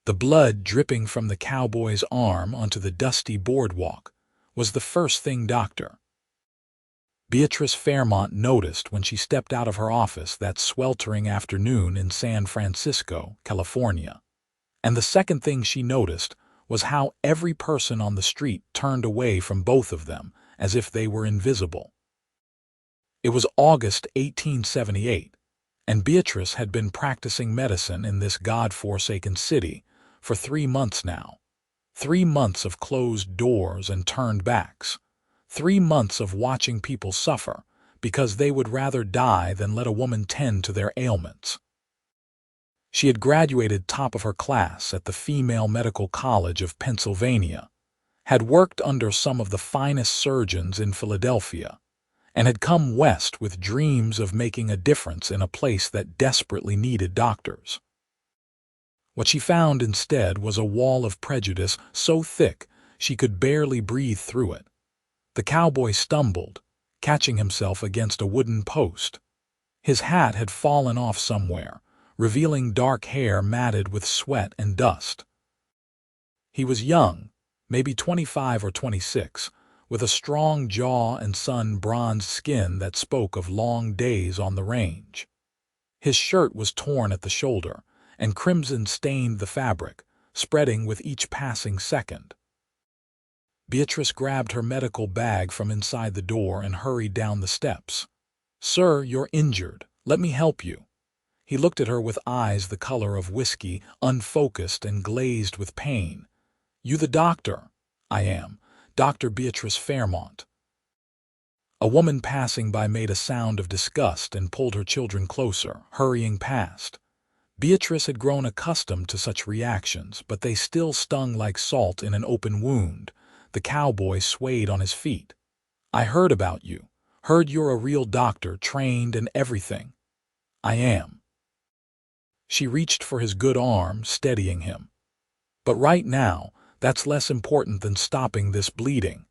The blood dripping from the cowboy's arm onto the dusty boardwalk was the first thing Dr. Beatrice Fairmont noticed when she stepped out of her office that sweltering afternoon in San Francisco, California. And the second thing she noticed was how every person on the street turned away from both of them as if they were invisible. It was August 1878, and Beatrice had been practicing medicine in this God-forsaken city for 3 months now. 3 months of closed doors and turned backs. 3 months of watching people suffer because they would rather die than let a woman tend to their ailments. She had graduated top of her class at the Female Medical College of Pennsylvania, had worked under some of the finest surgeons in Philadelphia, and had come west with dreams of making a difference in a place that desperately needed doctors. What she found instead was a wall of prejudice so thick she could barely breathe through it. The cowboy stumbled, catching himself against a wooden post. His hat had fallen off somewhere, revealing dark hair matted with sweat and dust. He was young, maybe 25 or 26, with a strong jaw and sun-bronzed skin that spoke of long days on the range. His shirt was torn at the shoulder, and crimson stained the fabric, spreading with each passing second. Beatrice grabbed her medical bag from inside the door and hurried down the steps. "Sir, you're injured. Let me help you." He looked at her with eyes the color of whiskey, unfocused and glazed with pain. "You the doctor?" "I am. Dr. Beatrice Fairmont." A woman passing by made a sound of disgust and pulled her children closer, hurrying past. Beatrice had grown accustomed to such reactions, but they still stung like salt in an open wound. The cowboy swayed on his feet. "I heard about you. Heard you're a real doctor, trained and everything." "I am." She reached for his good arm, steadying him. "But right now, that's less important than stopping this bleeding.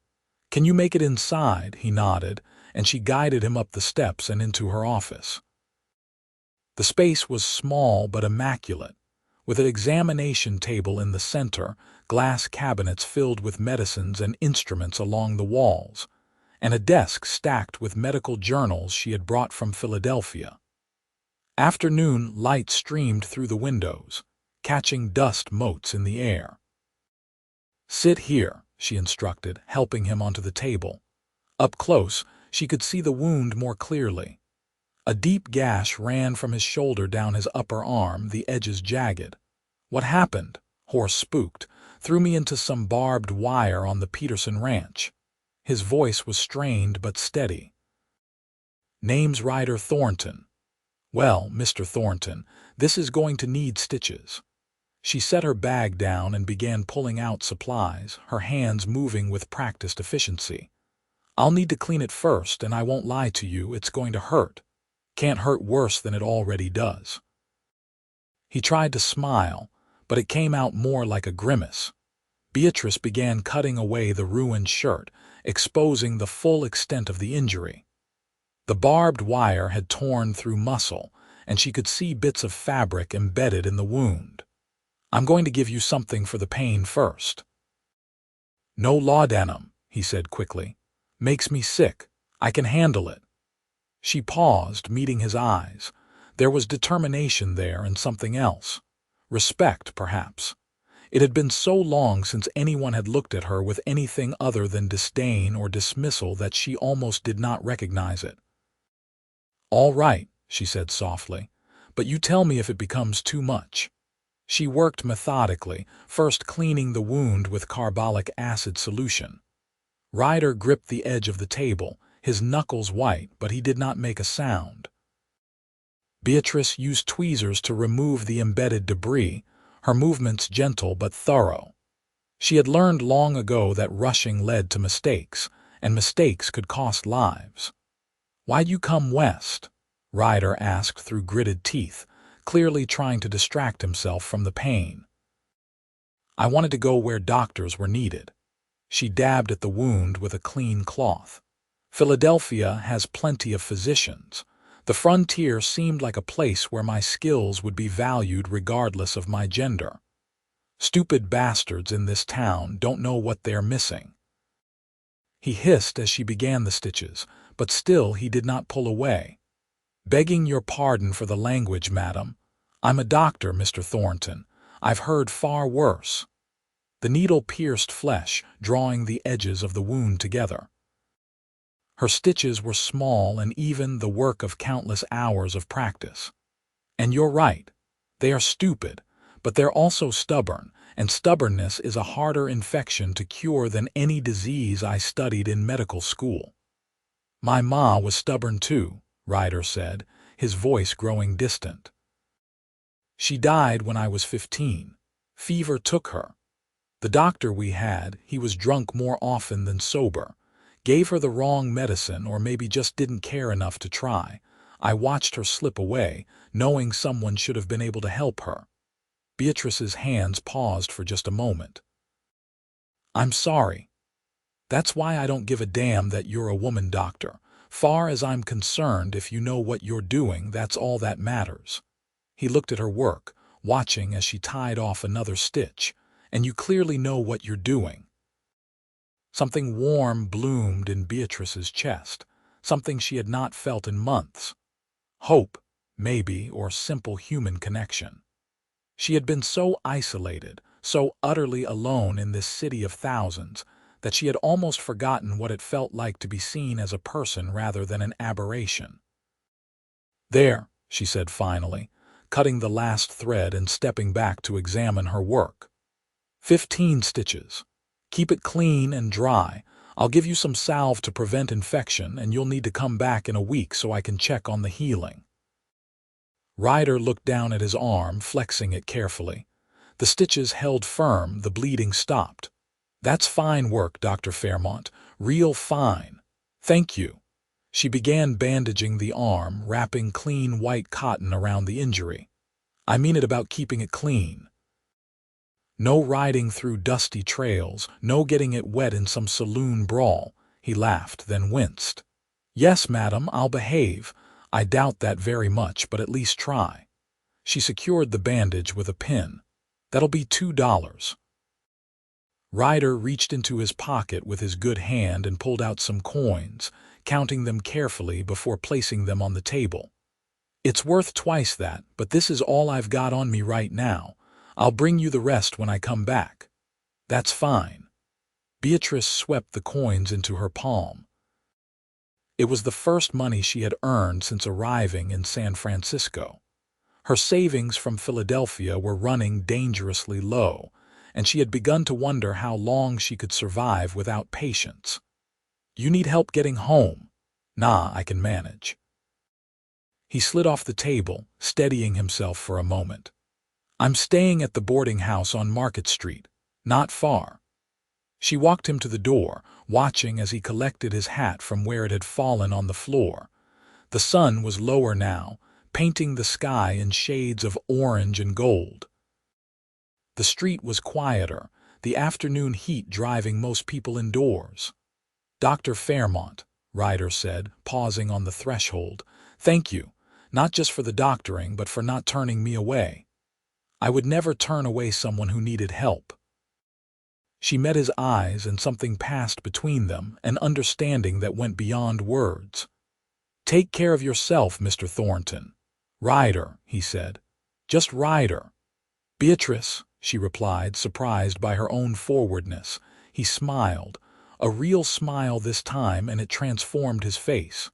Can you make it inside?" He nodded, and she guided him up the steps and into her office. The space was small but immaculate, with an examination table in the center, glass cabinets filled with medicines and instruments along the walls, and a desk stacked with medical journals she had brought from Philadelphia. Afternoon light streamed through the windows, catching dust motes in the air. "Sit here," she instructed, helping him onto the table. Up close, she could see the wound more clearly. A deep gash ran from his shoulder down his upper arm, the edges jagged. "What happened?" Hoarse spooked. "Threw me into some barbed wire on the Peterson ranch." His voice was strained but steady. "Name's Ryder Thornton." "Well, Mr. Thornton, this is going to need stitches." She set her bag down and began pulling out supplies, her hands moving with practiced efficiency. "I'll need to clean it first, and I won't lie to you, it's going to hurt. Can't hurt worse than it already does." He tried to smile, but it came out more like a grimace. Beatrice began cutting away the ruined shirt, exposing the full extent of the injury. The barbed wire had torn through muscle, and she could see bits of fabric embedded in the wound. "I'm going to give you something for the pain first." "No laudanum," he said quickly. "Makes me sick. I can handle it." She paused, meeting his eyes. There was determination there and something else. Respect, perhaps. It had been so long since anyone had looked at her with anything other than disdain or dismissal that she almost did not recognize it. "All right," she said softly, "but you tell me if it becomes too much." She worked methodically, first cleaning the wound with carbolic acid solution. Ryder gripped the edge of the table, his knuckles white, but he did not make a sound. Beatrice used tweezers to remove the embedded debris, her movements gentle but thorough. She had learned long ago that rushing led to mistakes, and mistakes could cost lives. "Why'd you come west?" Ryder asked through gritted teeth, clearly trying to distract himself from the pain. "I wanted to go where doctors were needed." She dabbed at the wound with a clean cloth. "Philadelphia has plenty of physicians. The frontier seemed like a place where my skills would be valued regardless of my gender." Stupid bastards in this town don't know what they're missing." He hissed as she began the stitches, but still he did not pull away. "Begging your pardon for the language, madam. I'm a doctor, Mr. Thornton. I've heard far worse." The needle pierced flesh, drawing the edges of the wound together. Her stitches were small and even, the work of countless hours of practice. "And you're right. They are stupid, but they're also stubborn, and stubbornness is a harder infection to cure than any disease I studied in medical school." "My ma was stubborn too," Ryder said, his voice growing distant. "She died when I was 15. Fever took her. The doctor we had, he was drunk more often than sober. Gave her the wrong medicine, or maybe just didn't care enough to try. I watched her slip away, knowing someone should have been able to help her." Beatrice's hands paused for just a moment. "I'm sorry. That's why I don't give a damn that you're a woman doctor. Far as I'm concerned, if you know what you're doing, that's all that matters." He looked at her work, watching as she tied off another stitch. "And you clearly know what you're doing." Something warm bloomed in Beatrice's chest, something she had not felt in months. Hope, maybe, or simple human connection. She had been so isolated, so utterly alone in this city of thousands, that she had almost forgotten what it felt like to be seen as a person rather than an aberration. "There," she said finally, cutting the last thread and stepping back to examine her work. 15 stitches. Keep it clean and dry. I'll give you some salve to prevent infection, and you'll need to come back in a week so I can check on the healing." Ryder looked down at his arm, flexing it carefully. The stitches held firm, the bleeding stopped. "That's fine work, Dr. Fairmont. Real fine. Thank you." She began bandaging the arm, wrapping clean white cotton around the injury. "I mean it about keeping it clean. No riding through dusty trails, no getting it wet in some saloon brawl." He laughed, then winced. "Yes, madam, I'll behave. I doubt that very much, but at least try." She secured the bandage with a pin. "That'll be $2. Ryder reached into his pocket with his good hand and pulled out some coins, counting them carefully before placing them on the table. "It's worth twice that, but this is all I've got on me right now. I'll bring you the rest when I come back." "That's fine." Beatrice swept the coins into her palm. It was the first money she had earned since arriving in San Francisco. Her savings from Philadelphia were running dangerously low, and she had begun to wonder how long she could survive without patients. "You need help getting home?" "Nah, I can manage." He slid off the table, steadying himself for a moment. "I'm staying at the boarding house on Market Street. Not far." She walked him to the door, watching as he collected his hat from where it had fallen on the floor. The sun was lower now, painting the sky in shades of orange and gold. The street was quieter, the afternoon heat driving most people indoors. "Dr. Fairmont," Ryder said, pausing on the threshold, "thank you, not just for the doctoring, but for not turning me away. I would never turn away someone who needed help." She met his eyes, and something passed between them, an understanding that went beyond words. "Take care of yourself, Mr. Thornton." "Ryder," he said. "Just Ryder." "Beatrice," she replied, surprised by her own forwardness. He smiled, a real smile this time, and it transformed his face.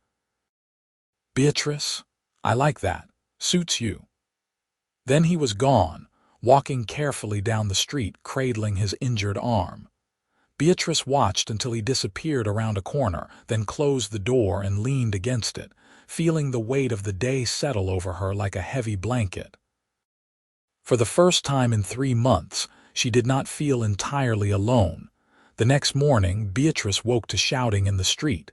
"Beatrice? I like that. Suits you." Then he was gone, walking carefully down the street, cradling his injured arm. Beatrice watched until he disappeared around a corner, then closed the door and leaned against it, feeling the weight of the day settle over her like a heavy blanket. For the first time in 3 months, she did not feel entirely alone. The next morning, Beatrice woke to shouting in the street.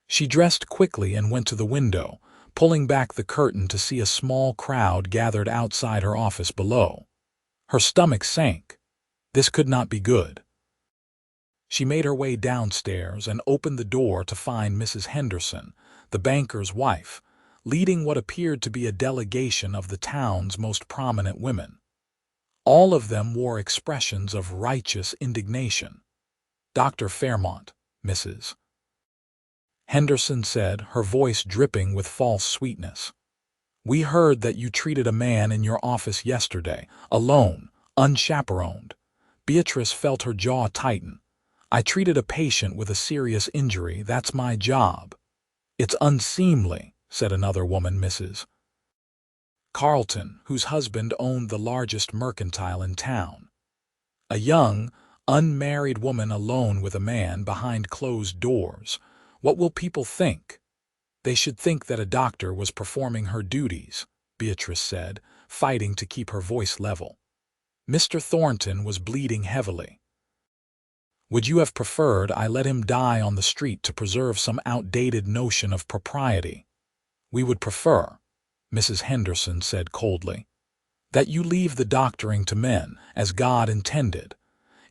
She dressed quickly and went to the window, pulling back the curtain to see a small crowd gathered outside her office below. Her stomach sank. This could not be good. She made her way downstairs and opened the door to find Mrs. Henderson, the banker's wife, leading what appeared to be a delegation of the town's most prominent women. All of them wore expressions of righteous indignation. "Dr. Fairmont, Mrs. Henderson said, her voice dripping with false sweetness. "We heard that you treated a man in your office yesterday, alone, unchaperoned." Beatrice felt her jaw tighten. "I treated a patient with a serious injury. That's my job." "It's unseemly," said another woman, Mrs. Carlton, whose husband owned the largest mercantile in town. A young, unmarried woman alone with a man behind closed doors. "What will people think?" "They should think that a doctor was performing her duties," Beatrice said, fighting to keep her voice level. Mr. Thornton was bleeding heavily. "Would you have preferred I let him die on the street to preserve some outdated notion of propriety?" "We would prefer," Mrs. Henderson said coldly, "that you leave the doctoring to men, as God intended.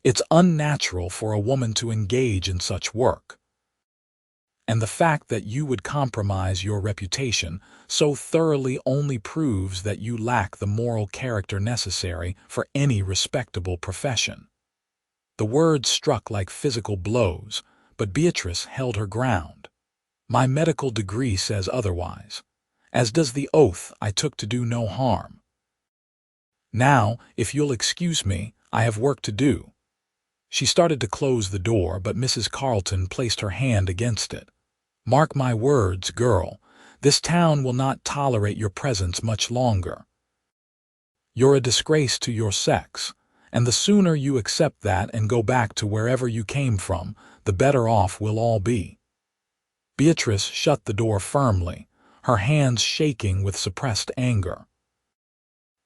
It's unnatural for a woman to engage in such work. And the fact that you would compromise your reputation so thoroughly only proves that you lack the moral character necessary for any respectable profession." The words struck like physical blows, but Beatrice held her ground. "My medical degree says otherwise, as does the oath I took to do no harm. Now, if you'll excuse me, I have work to do." She started to close the door, but Mrs. Carlton placed her hand against it. "Mark my words, girl, this town will not tolerate your presence much longer. You're a disgrace to your sex, and the sooner you accept that and go back to wherever you came from, the better off we'll all be." Beatrice shut the door firmly, her hands shaking with suppressed anger.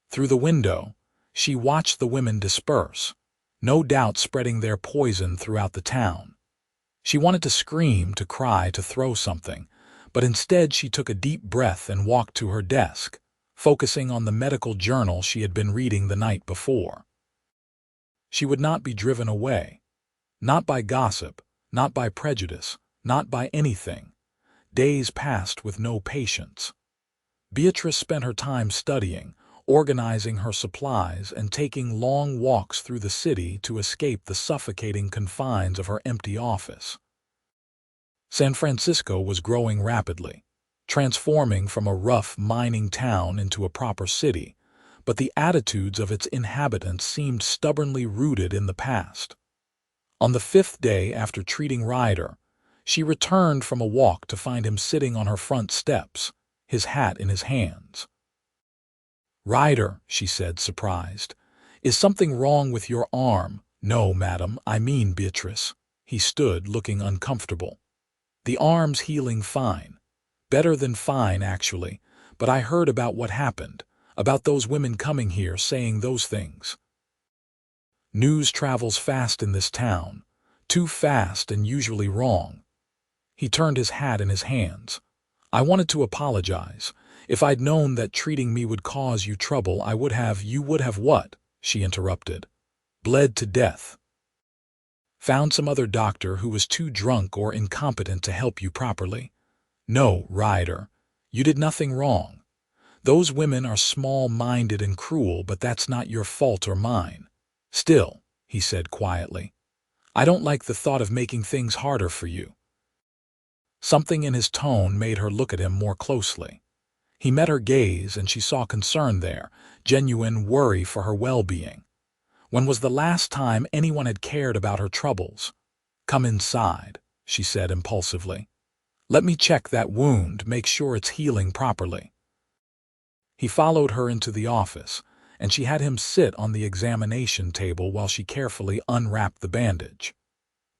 Through the window, she watched the women disperse, no doubt spreading their poison throughout the town. She wanted to scream, to cry, to throw something, but instead she took a deep breath and walked to her desk, focusing on the medical journal she had been reading the night before. She would not be driven away. Not by gossip, not by prejudice, not by anything. Days passed with no patience. Beatrice spent her time studying, organizing her supplies, and taking long walks through the city to escape the suffocating confines of her empty office. San Francisco was growing rapidly, transforming from a rough mining town into a proper city, but the attitudes of its inhabitants seemed stubbornly rooted in the past. On the 5th day after treating Ryder, she returned from a walk to find him sitting on her front steps, his hat in his hands. "Ryder," she said, surprised, "is something wrong with your arm?" "No, madam, I mean Beatrice." He stood, looking uncomfortable. "The arm's healing fine. Better than fine, actually, but I heard about what happened, about those women coming here saying those things. News travels fast in this town, too fast and usually wrong." He turned his hat in his hands. "I wanted to apologize. If I'd known that treating me would cause you trouble, I would have—" "You would have what?" she interrupted. "Bled to death. Found some other doctor who was too drunk or incompetent to help you properly." "No, Ryder, you did nothing wrong. Those women are small-minded and cruel, but that's not your fault or mine. Still," he said quietly, "I don't like the thought of making things harder for you." Something in his tone made her look at him more closely. He met her gaze, and she saw concern there, genuine worry for her well-being. When was the last time anyone had cared about her troubles? "Come inside," she said impulsively. "Let me check that wound, make sure it's healing properly." He followed her into the office, and she had him sit on the examination table while she carefully unwrapped the bandage.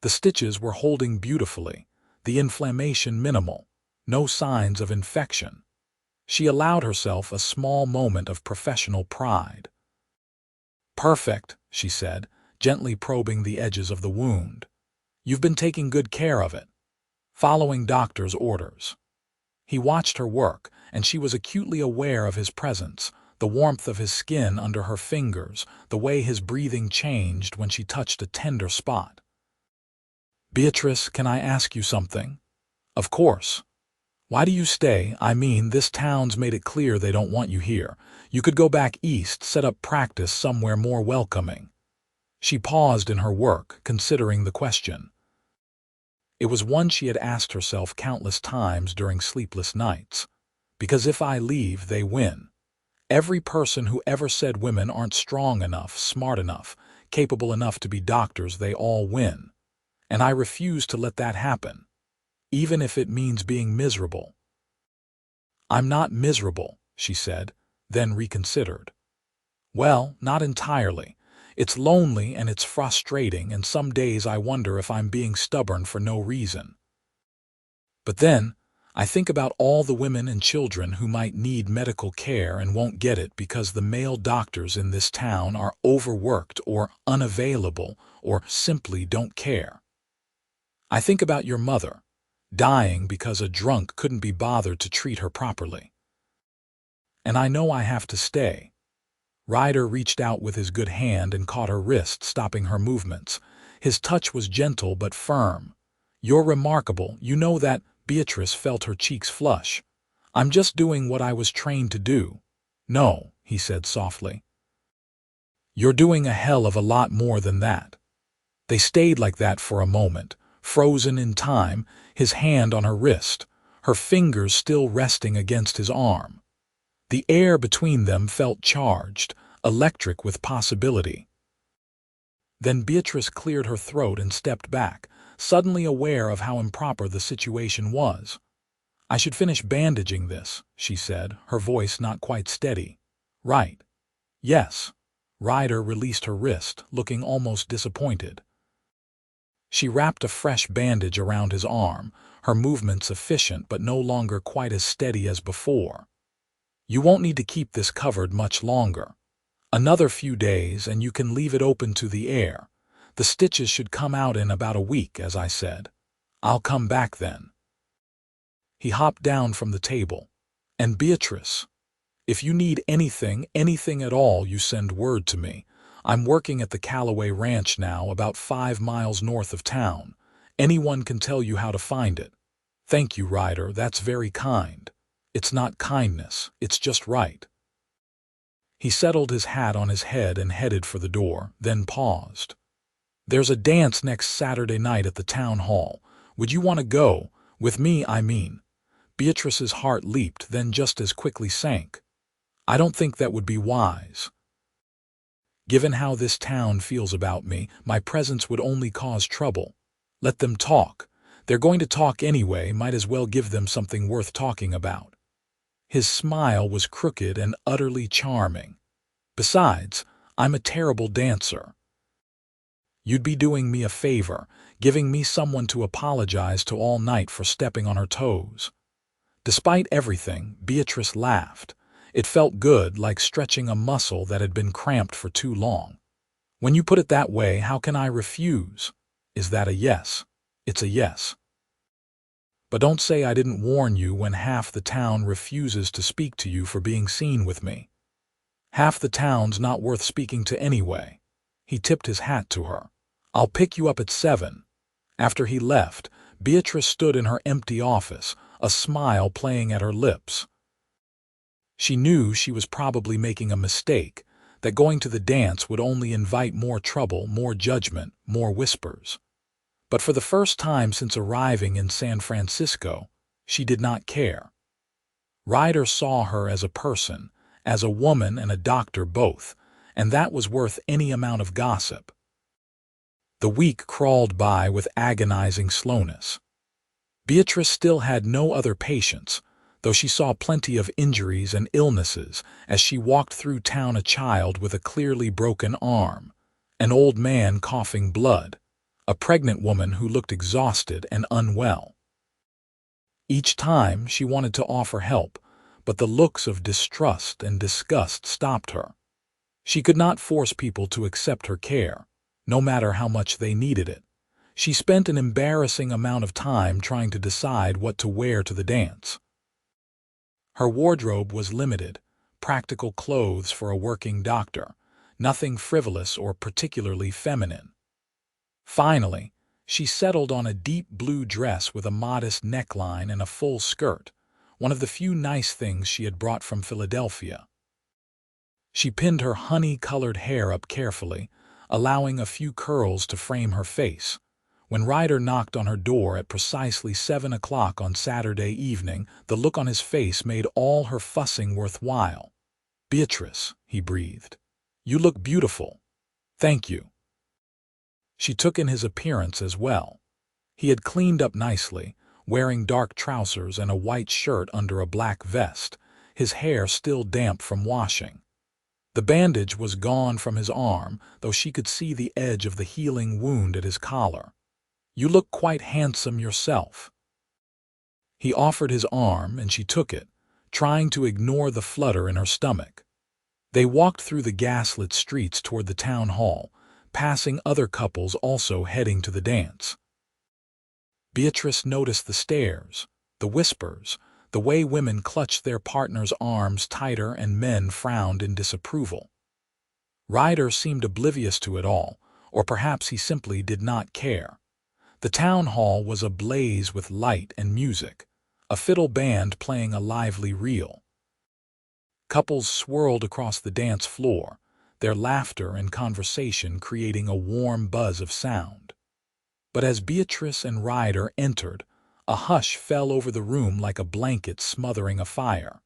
The stitches were holding beautifully, the inflammation minimal, no signs of infection. She allowed herself a small moment of professional pride. "Perfect," she said, gently probing the edges of the wound. "You've been taking good care of it, following doctor's orders." He watched her work, and she was acutely aware of his presence, the warmth of his skin under her fingers, the way his breathing changed when she touched a tender spot. "Beatrice, can I ask you something?" "Of course." Why do you stay? I mean, this town's made it clear they don't want you here. You could go back east, set up practice somewhere more welcoming." She paused in her work, considering the question. It was one she had asked herself countless times during sleepless nights. Because if I leave, they win. Every person who ever said women aren't strong enough, smart enough, capable enough to be doctors, they all win. And I refuse to let that happen, even if it means being miserable. "I'm not miserable," she said, then reconsidered. "Well, not entirely. It's lonely and it's frustrating, and some days I wonder if I'm being stubborn for no reason. But then, I think about all the women and children who might need medical care and won't get it because the male doctors in this town are overworked or unavailable or simply don't care. I think about your mother, dying because a drunk couldn't be bothered to treat her properly. And I know I have to stay." Ryder reached out with his good hand and caught her wrist, stopping her movements. His touch was gentle but firm. "You're remarkable, you know that." Beatrice felt her cheeks flush. "I'm just doing what I was trained to do." "No," he said softly. "You're doing a hell of a lot more than that." They stayed like that for a moment, frozen in time, his hand on her wrist, her fingers still resting against his arm. The air between them felt charged, electric with possibility. Then Beatrice cleared her throat and stepped back, suddenly aware of how improper the situation was. "I should finish bandaging this," she said, her voice not quite steady. "Right." "Yes." Ryder released her wrist, looking almost disappointed. She wrapped a fresh bandage around his arm, her movements efficient but no longer quite as steady as before. "You won't need to keep this covered much longer. Another few days and you can leave it open to the air. The stitches should come out in about a week, as I said. I'll come back then." He hopped down from the table. "And Beatrice, if you need anything at all, you send word to me. I'm working at the Calloway Ranch now, about 5 miles north of town. Anyone can tell you how to find it." "Thank you, Ryder, that's very kind." "It's not kindness, it's just right." He settled his hat on his head and headed for the door, then paused. "There's a dance next Saturday night at the town hall. Would you want to go? With me, I mean." Beatrice's heart leaped, then just as quickly sank. "I don't think that would be wise. Given how this town feels about me, my presence would only cause trouble. Let them talk. They're going to talk anyway, might as well give them something worth talking about." His smile was crooked and utterly charming. "Besides, I'm a terrible dancer. You'd be doing me a favor, giving me someone to apologize to all night for stepping on her toes." Despite everything, Beatrice laughed. It felt good, like stretching a muscle that had been cramped for too long. "When you put it that way, how can I refuse? Is that a yes?" "It's a yes." "But don't say I didn't warn you when half the town refuses to speak to you for being seen with me. Half the town's not worth speaking to anyway." He tipped his hat to her. "I'll pick you up at 7. After he left, Beatrice stood in her empty office, a smile playing at her lips. She knew she was probably making a mistake, that going to the dance would only invite more trouble, more judgment, more whispers. But for the first time since arriving in San Francisco, she did not care. Ryder saw her as a person, as a woman and a doctor both, and that was worth any amount of gossip. The week crawled by with agonizing slowness. Beatrice still had no other patients, though she saw plenty of injuries and illnesses as she walked through town, a child with a clearly broken arm, an old man coughing blood, a pregnant woman who looked exhausted and unwell. Each time she wanted to offer help, but the looks of distrust and disgust stopped her. She could not force people to accept her care, no matter how much they needed it. She spent an embarrassing amount of time trying to decide what to wear to the dance. Her wardrobe was limited, practical clothes for a working doctor, nothing frivolous or particularly feminine. Finally, she settled on a deep blue dress with a modest neckline and a full skirt, one of the few nice things she had brought from Philadelphia. She pinned her honey-colored hair up carefully, allowing a few curls to frame her face. When Ryder knocked on her door at precisely 7 o'clock on Saturday evening, the look on his face made all her fussing worthwhile. "Beatrice," he breathed, "you look beautiful." "Thank you." She took in his appearance as well. He had cleaned up nicely, wearing dark trousers and a white shirt under a black vest, his hair still damp from washing. The bandage was gone from his arm, though she could see the edge of the healing wound at his collar. "You look quite handsome yourself." He offered his arm, and she took it, trying to ignore the flutter in her stomach. They walked through the gaslit streets toward the town hall, passing other couples also heading to the dance. Beatrice noticed the stares, the whispers, the way women clutched their partners' arms tighter and men frowned in disapproval. Ryder seemed oblivious to it all, or perhaps he simply did not care. The town hall was ablaze with light and music, a fiddle band playing a lively reel. Couples swirled across the dance floor, their laughter and conversation creating a warm buzz of sound. But as Beatrice and Ryder entered, a hush fell over the room like a blanket smothering a fire.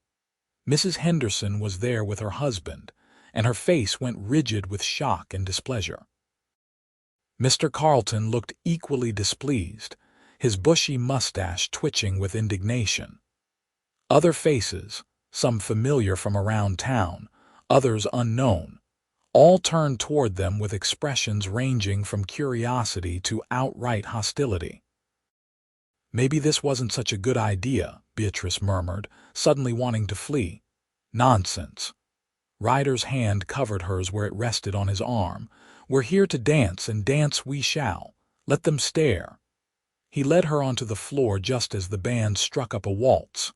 Mrs. Henderson was there with her husband, and her face went rigid with shock and displeasure. Mr. Carleton looked equally displeased, his bushy mustache twitching with indignation. Other faces, some familiar from around town, others unknown, all turned toward them with expressions ranging from curiosity to outright hostility. "Maybe this wasn't such a good idea," Beatrice murmured, suddenly wanting to flee. "Nonsense." Ryder's hand covered hers where it rested on his arm. "We're here to dance, and dance we shall. Let them stare." He led her onto the floor just as the band struck up a waltz.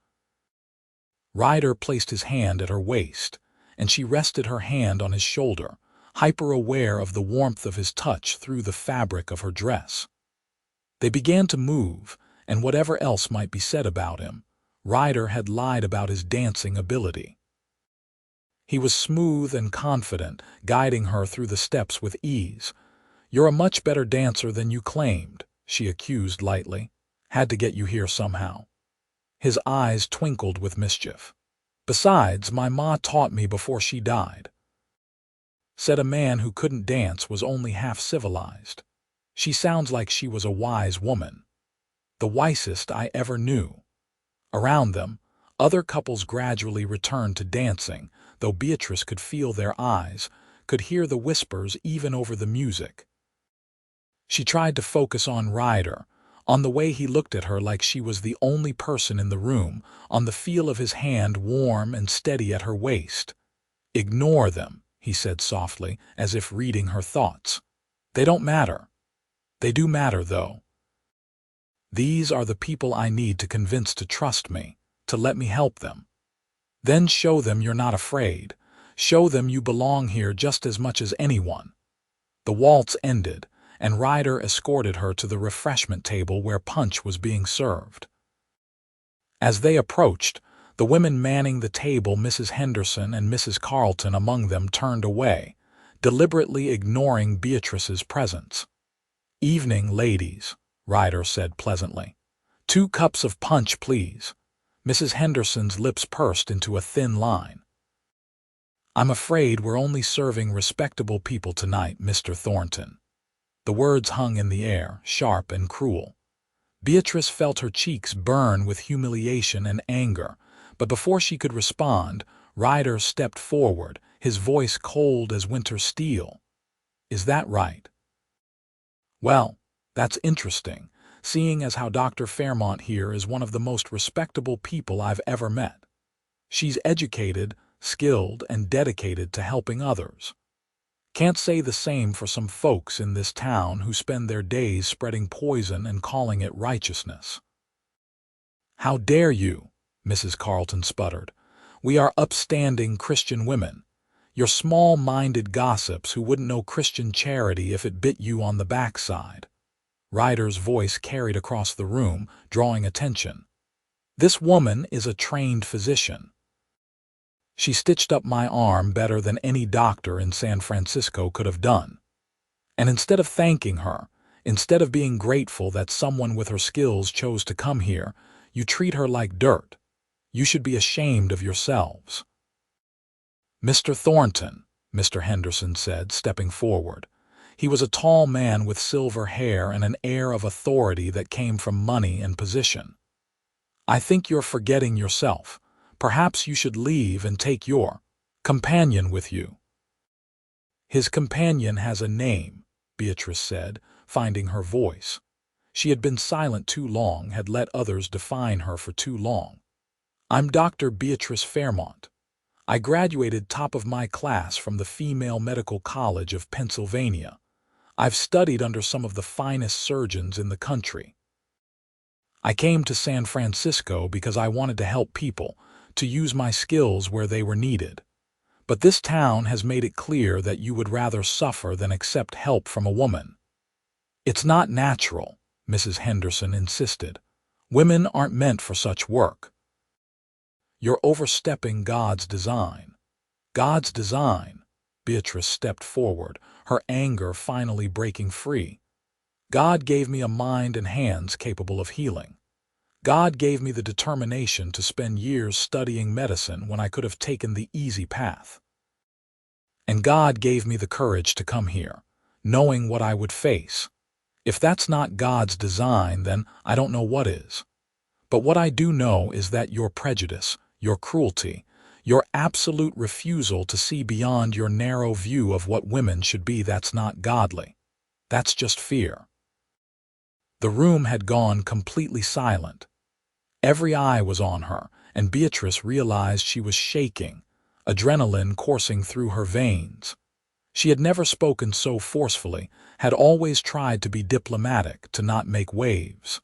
Ryder placed his hand at her waist, and she rested her hand on his shoulder, hyper-aware of the warmth of his touch through the fabric of her dress. They began to move, and whatever else might be said about him, Ryder had lied about his dancing ability. He was smooth and confident, guiding her through the steps with ease. "You're a much better dancer than you claimed," she accused lightly. "Had to get you here somehow." His eyes twinkled with mischief. "Besides, my ma taught me before she died." Said a man who couldn't dance was only half civilized. "She sounds like she was a wise woman." "The wisest I ever knew." Around them, other couples gradually returned to dancing, though Beatrice could feel their eyes, could hear the whispers even over the music. She tried to focus on Ryder, on the way he looked at her like she was the only person in the room, on the feel of his hand warm and steady at her waist. "Ignore them," he said softly, as if reading her thoughts. "They don't matter." "They do matter, though. These are the people I need to convince to trust me, to let me help them. Then show them you're not afraid. Show them you belong here just as much as anyone." The waltz ended, and Ryder escorted her to the refreshment table where punch was being served. As they approached, the women manning the table, Mrs. Henderson and Mrs. Carleton among them, turned away, deliberately ignoring Beatrice's presence. "Evening, ladies," Ryder said pleasantly. "2 cups of punch, please." Mrs. Henderson's lips pursed into a thin line. "I'm afraid we're only serving respectable people tonight, Mr. Thornton." The words hung in the air, sharp and cruel. Beatrice felt her cheeks burn with humiliation and anger, but before she could respond, Ryder stepped forward, his voice cold as winter steel. "Is that right?" "Well, that's interesting, seeing as how Dr. Fairmont here is one of the most respectable people I've ever met. She's educated, skilled, and dedicated to helping others. Can't say the same for some folks in this town who spend their days spreading poison and calling it righteousness." "How dare you?" Mrs. Carleton sputtered. "We are upstanding Christian women. You're small-minded gossips who wouldn't know Christian charity if it bit you on the backside." Ryder's voice carried across the room, drawing attention. This woman is a trained physician. She stitched up my arm better than any doctor in San Francisco could have done. And instead of thanking her, instead of being grateful that someone with her skills chose to come here, you treat her like dirt. You should be ashamed of yourselves." "Mr. Thornton," Mr. Henderson said, stepping forward. He was a tall man with silver hair and an air of authority that came from money and position. "I think you're forgetting yourself. Perhaps you should leave and take your companion with you." "His companion has a name," Beatrice said, finding her voice. She had been silent too long, had let others define her for too long. "I'm Dr. Beatrice Fairmont. I graduated top of my class from the Female Medical College of Pennsylvania. I've studied under some of the finest surgeons in the country. I came to San Francisco because I wanted to help people, to use my skills where they were needed. But this town has made it clear that you would rather suffer than accept help from a woman." "It's not natural," Mrs. Henderson insisted. "Women aren't meant for such work." "You're overstepping God's design." "God's design?" Beatrice stepped forward, her anger finally breaking free. "God gave me a mind and hands capable of healing. God gave me the determination to spend years studying medicine when I could have taken the easy path. And God gave me the courage to come here, knowing what I would face. If that's not God's design, then I don't know what is. But what I do know is that your prejudice, your cruelty, your absolute refusal to see beyond your narrow view of what women should be, that's not godly. That's just fear." The room had gone completely silent. Every eye was on her, and Beatrice realized she was shaking, adrenaline coursing through her veins. She had never spoken so forcefully, had always tried to be diplomatic, to not make waves.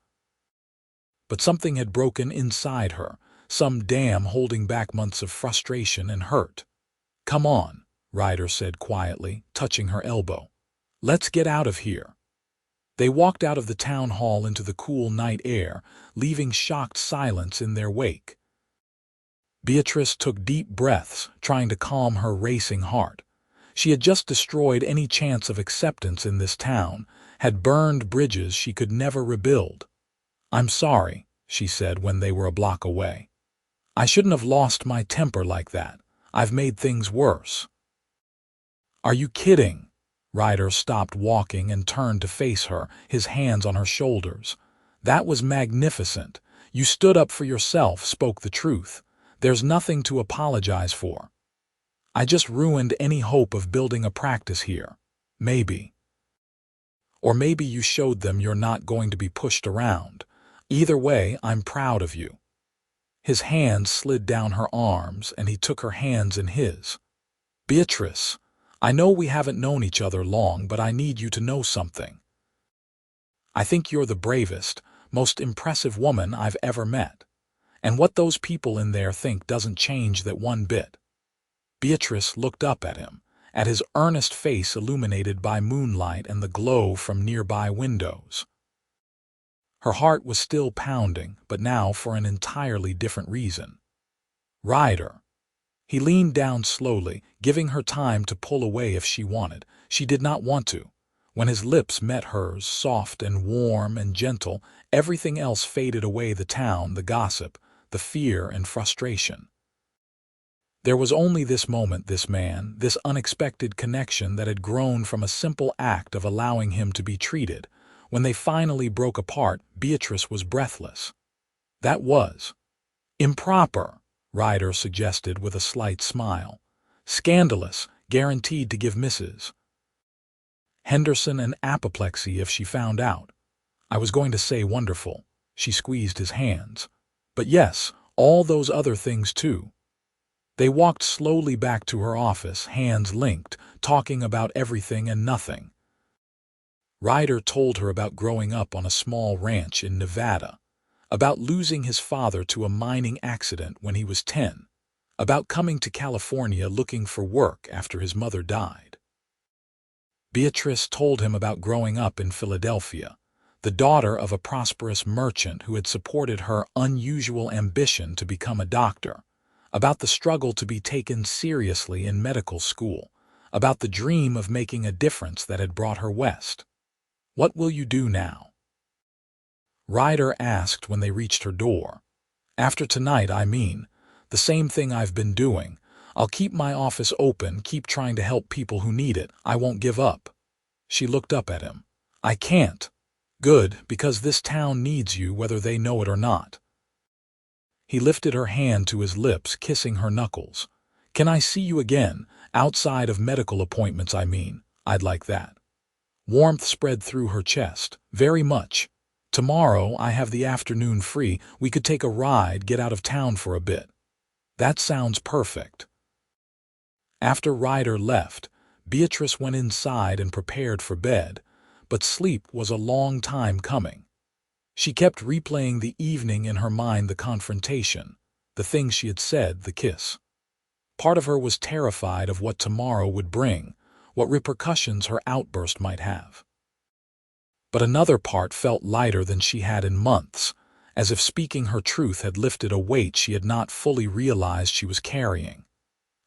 But something had broken inside her, some dam holding back months of frustration and hurt. "Come on," Ryder said quietly, touching her elbow. "Let's get out of here." They walked out of the town hall into the cool night air, leaving shocked silence in their wake. Beatrice took deep breaths, trying to calm her racing heart. She had just destroyed any chance of acceptance in this town, had burned bridges she could never rebuild. "I'm sorry," she said when they were a block away. "I shouldn't have lost my temper like that. I've made things worse." "Are you kidding?" Ryder stopped walking and turned to face her, his hands on her shoulders. "That was magnificent. You stood up for yourself, spoke the truth. There's nothing to apologize for. I just ruined any hope of building a practice here. Maybe. Or maybe you showed them you're not going to be pushed around. Either way, I'm proud of you." His hands slid down her arms, and he took her hands in his. "Beatrice, I know we haven't known each other long, but I need you to know something. I think you're the bravest, most impressive woman I've ever met. And what those people in there think doesn't change that one bit." Beatrice looked up at him, at his earnest face illuminated by moonlight and the glow from nearby windows. Her heart was still pounding, but now for an entirely different reason. "Ryder." He leaned down slowly, giving her time to pull away if she wanted. She did not want to. When his lips met hers, soft and warm and gentle, everything else faded away: the town, the gossip, the fear and frustration. There was only this moment, this man, this unexpected connection that had grown from a simple act of allowing him to be treated. When they finally broke apart, Beatrice was breathless. "That was improper," Ryder suggested with a slight smile. "Scandalous, guaranteed to give Mrs. Henderson an apoplexy if she found out. I was going to say wonderful." She squeezed his hands. "But yes, all those other things too." They walked slowly back to her office, hands linked, talking about everything and nothing. Ryder told her about growing up on a small ranch in Nevada, about losing his father to a mining accident when he was 10, about coming to California looking for work after his mother died. Beatrice told him about growing up in Philadelphia, the daughter of a prosperous merchant who had supported her unusual ambition to become a doctor, about the struggle to be taken seriously in medical school, about the dream of making a difference that had brought her west. "What will you do now?" Ryder asked when they reached her door. "After tonight, I mean. The same thing I've been doing. I'll keep my office open, keep trying to help people who need it. I won't give up." She looked up at him. "I can't." "Good, because this town needs you whether they know it or not." He lifted her hand to his lips, kissing her knuckles. "Can I see you again? Outside of medical appointments, I mean. I'd like that." Warmth spread through her chest. "Very much. Tomorrow I have the afternoon free. We could take a ride, get out of town for a bit." "That sounds perfect." After Ryder left, Beatrice went inside and prepared for bed, but sleep was a long time coming. She kept replaying the evening in her mind, the confrontation, the things she had said, the kiss. Part of her was terrified of what tomorrow would bring, what repercussions her outburst might have. But another part felt lighter than she had in months, as if speaking her truth had lifted a weight she had not fully realized she was carrying.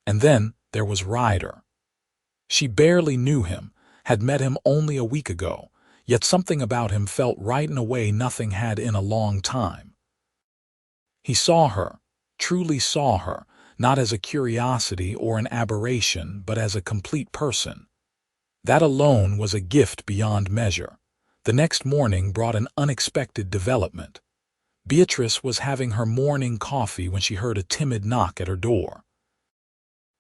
And then there was Ryder. She barely knew him, had met him only a week ago, yet something about him felt right in a way nothing had in a long time. He saw her, truly saw her, not as a curiosity or an aberration, but as a complete person. That alone was a gift beyond measure. The next morning brought an unexpected development. Beatrice was having her morning coffee when she heard a timid knock at her door.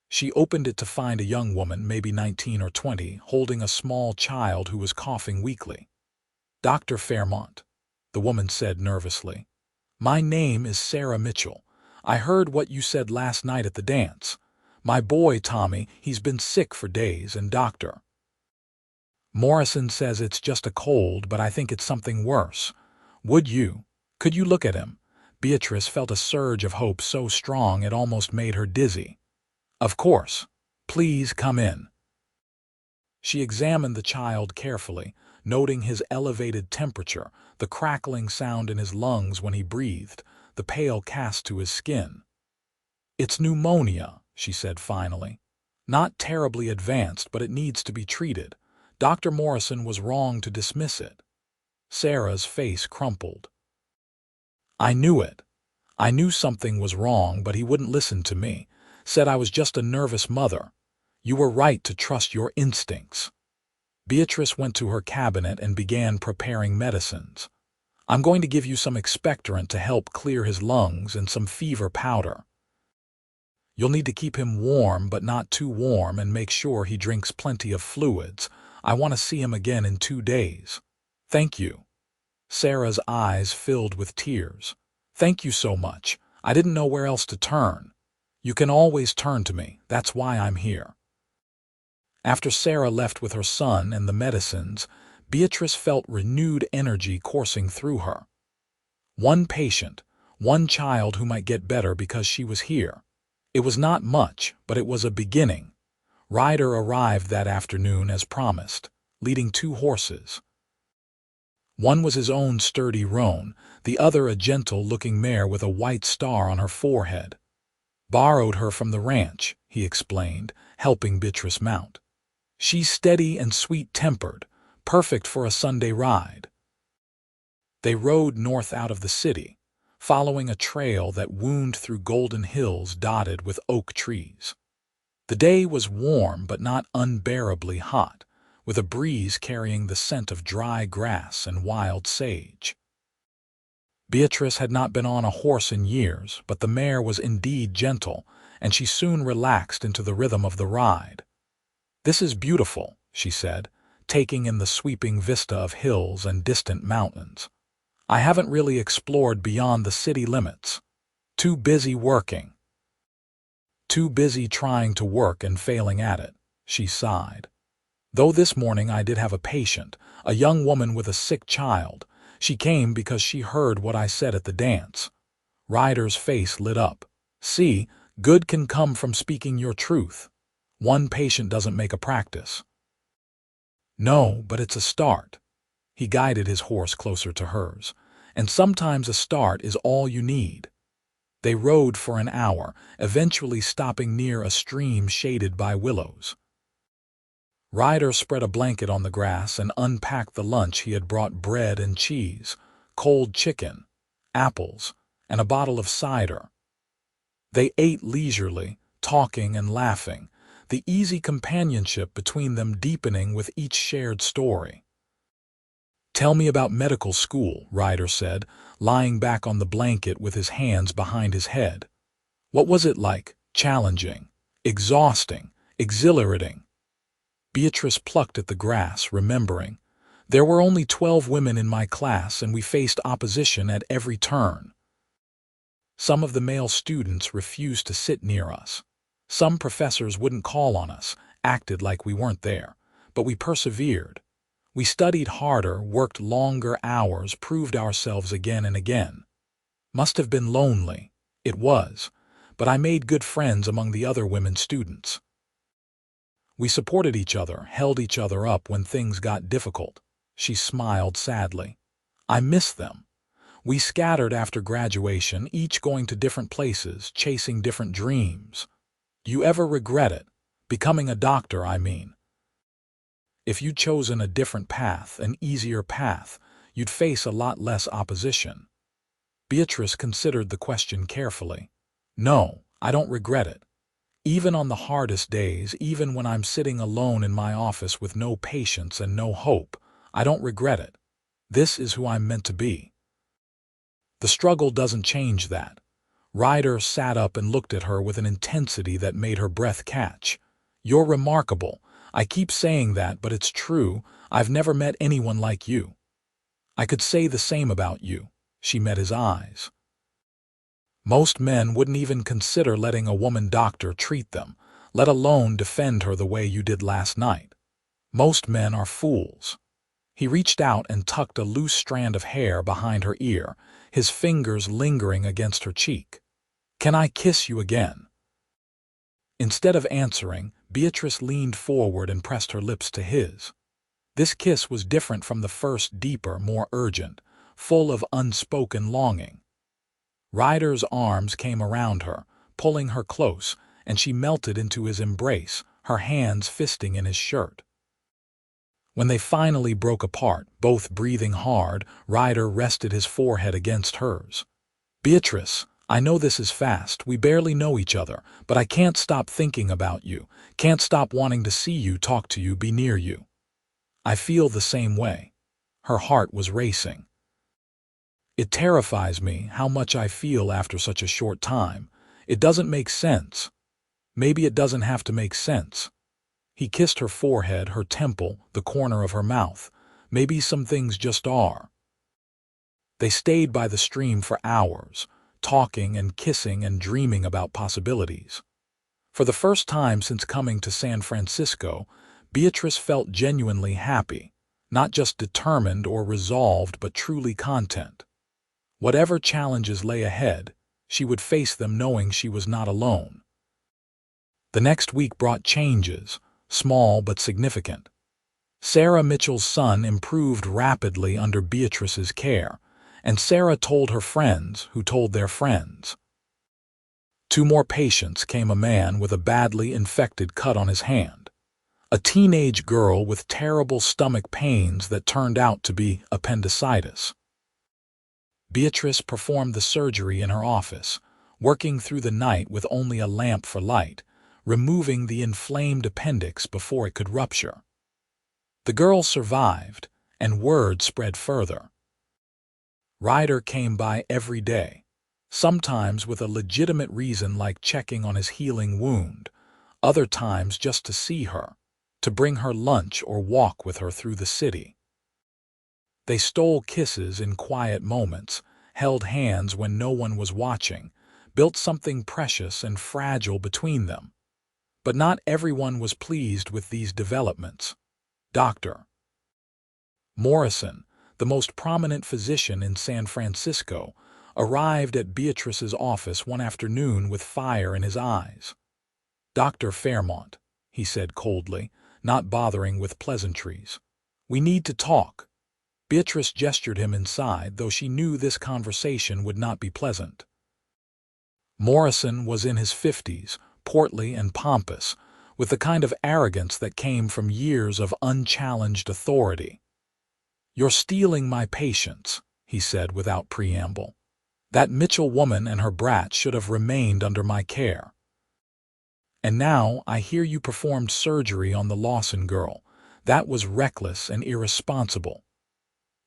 She opened it to find a young woman, maybe 19 or 20, holding a small child who was coughing weakly. "Dr. Fairmont," the woman said nervously. "My name is Sarah Mitchell. I heard what you said last night at the dance. My boy, Tommy, he's been sick for days, and Dr. Morrison says it's just a cold, but I think it's something worse. Could you look at him?" Beatrice felt a surge of hope so strong it almost made her dizzy. "Of course. Please come in." She examined the child carefully, noting his elevated temperature, the crackling sound in his lungs when he breathed, the pale cast to his skin. "It's pneumonia," she said finally. "Not terribly advanced, but it needs to be treated. Dr. Morrison was wrong to dismiss it." Sarah's face crumpled. "I knew it. I knew something was wrong, but he wouldn't listen to me. Said I was just a nervous mother. You were right to trust your instincts." Beatrice went to her cabinet and began preparing medicines. "I'm going to give you some expectorant to help clear his lungs and some fever powder. You'll need to keep him warm, but not too warm, and make sure he drinks plenty of fluids. I want to see him again in 2 days." "Thank you." Sarah's eyes filled with tears. "Thank you so much. I didn't know where else to turn. You can always turn to me. That's why I'm here." After Sarah left with her son and the medicines, Beatrice felt renewed energy coursing through her. One patient, one child who might get better because she was here. It was not much, but it was a beginning. Ryder arrived that afternoon as promised, leading 2 horses. One was his own sturdy roan, the other a gentle-looking mare with a white star on her forehead. "Borrowed her from the ranch," he explained, helping Beatrice mount. "She's steady and sweet-tempered, perfect for a Sunday ride." They rode north out of the city, following a trail that wound through golden hills dotted with oak trees. The day was warm but not unbearably hot, with a breeze carrying the scent of dry grass and wild sage. Beatrice had not been on a horse in years, but the mare was indeed gentle, and she soon relaxed into the rhythm of the ride. "This is beautiful," she said, taking in the sweeping vista of hills and distant mountains. "I haven't really explored beyond the city limits. Too busy working. Too busy trying to work and failing at it," she sighed. "Though this morning I did have a patient, a young woman with a sick child. She came because she heard what I said at the dance." Ryder's face lit up. "See, good can come from speaking your truth. One patient doesn't make a practice." "No, but it's a start." He guided his horse closer to hers. "And sometimes a start is all you need." They rode for an hour, eventually stopping near a stream shaded by willows. Ryder spread a blanket on the grass and unpacked the lunch he had brought: bread and cheese, cold chicken, apples, and a bottle of cider. They ate leisurely, talking and laughing, the easy companionship between them deepening with each shared story. "Tell me about medical school," Ryder said, lying back on the blanket with his hands behind his head. "What was it like? Challenging, exhausting, exhilarating?" Beatrice plucked at the grass, remembering. "There were only 12 women in my class, and we faced opposition at every turn. Some of the male students refused to sit near us. Some professors wouldn't call on us, acted like we weren't there. But we persevered. We studied harder, worked longer hours, proved ourselves again and again. Must have been lonely. It was. But I made good friends among the other women students. We supported each other, held each other up when things got difficult." She smiled sadly. "I miss them. We scattered after graduation, each going to different places, chasing different dreams. You ever regret it? Becoming a doctor, I mean. If you'd chosen a different path, an easier path, you'd face a lot less opposition." Beatrice considered the question carefully. "No, I don't regret it. Even on the hardest days, even when I'm sitting alone in my office with no patience and no hope, I don't regret it. This is who I'm meant to be." "The struggle doesn't change that." Ryder sat up and looked at her with an intensity that made her breath catch. "You're remarkable. I keep saying that, but it's true. I've never met anyone like you." "I could say the same about you." She met his eyes. "Most men wouldn't even consider letting a woman doctor treat them, let alone defend her the way you did last night. Most men are fools." He reached out and tucked a loose strand of hair behind her ear, his fingers lingering against her cheek. "Can I kiss you again?" Instead of answering, Beatrice leaned forward and pressed her lips to his. This kiss was different from the first, deeper, more urgent, full of unspoken longing. Ryder's arms came around her, pulling her close, and she melted into his embrace, her hands fisting in his shirt. When they finally broke apart, both breathing hard, Ryder rested his forehead against hers. "Beatrice, I know this is fast, we barely know each other, but I can't stop thinking about you, can't stop wanting to see you, talk to you, be near you." "I feel the same way." Her heart was racing. "It terrifies me how much I feel after such a short time. It doesn't make sense. Maybe it doesn't have to make sense." He kissed her forehead, her temple, the corner of her mouth. "Maybe some things just are." They stayed by the stream for hours, talking and kissing and dreaming about possibilities. For the first time since coming to San Francisco, Beatrice felt genuinely happy, not just determined or resolved, but truly content. Whatever challenges lay ahead, she would face them knowing she was not alone. The next week brought changes, small but significant. Sarah Mitchell's son improved rapidly under Beatrice's care, and Sarah told her friends, who told their friends. 2 more patients came: a man with a badly infected cut on his hand, a teenage girl with terrible stomach pains that turned out to be appendicitis. Beatrice performed the surgery in her office, working through the night with only a lamp for light, removing the inflamed appendix before it could rupture. The girl survived, and word spread further. Ryder came by every day, sometimes with a legitimate reason like checking on his healing wound, other times just to see her, to bring her lunch or walk with her through the city. They stole kisses in quiet moments, held hands when no one was watching, built something precious and fragile between them. But not everyone was pleased with these developments. Dr. Morrison, the most prominent physician in San Francisco, arrived at Beatrice's office one afternoon with fire in his eyes. "Dr. Fairmont," he said coldly, not bothering with pleasantries. "We need to talk." Beatrice gestured him inside, though she knew this conversation would not be pleasant. Morrison was in his 50s, portly and pompous, with the kind of arrogance that came from years of unchallenged authority. "You're stealing my patience," he said without preamble. "That Mitchell woman and her brat should have remained under my care. And now I hear you performed surgery on the Lawson girl. That was reckless and irresponsible."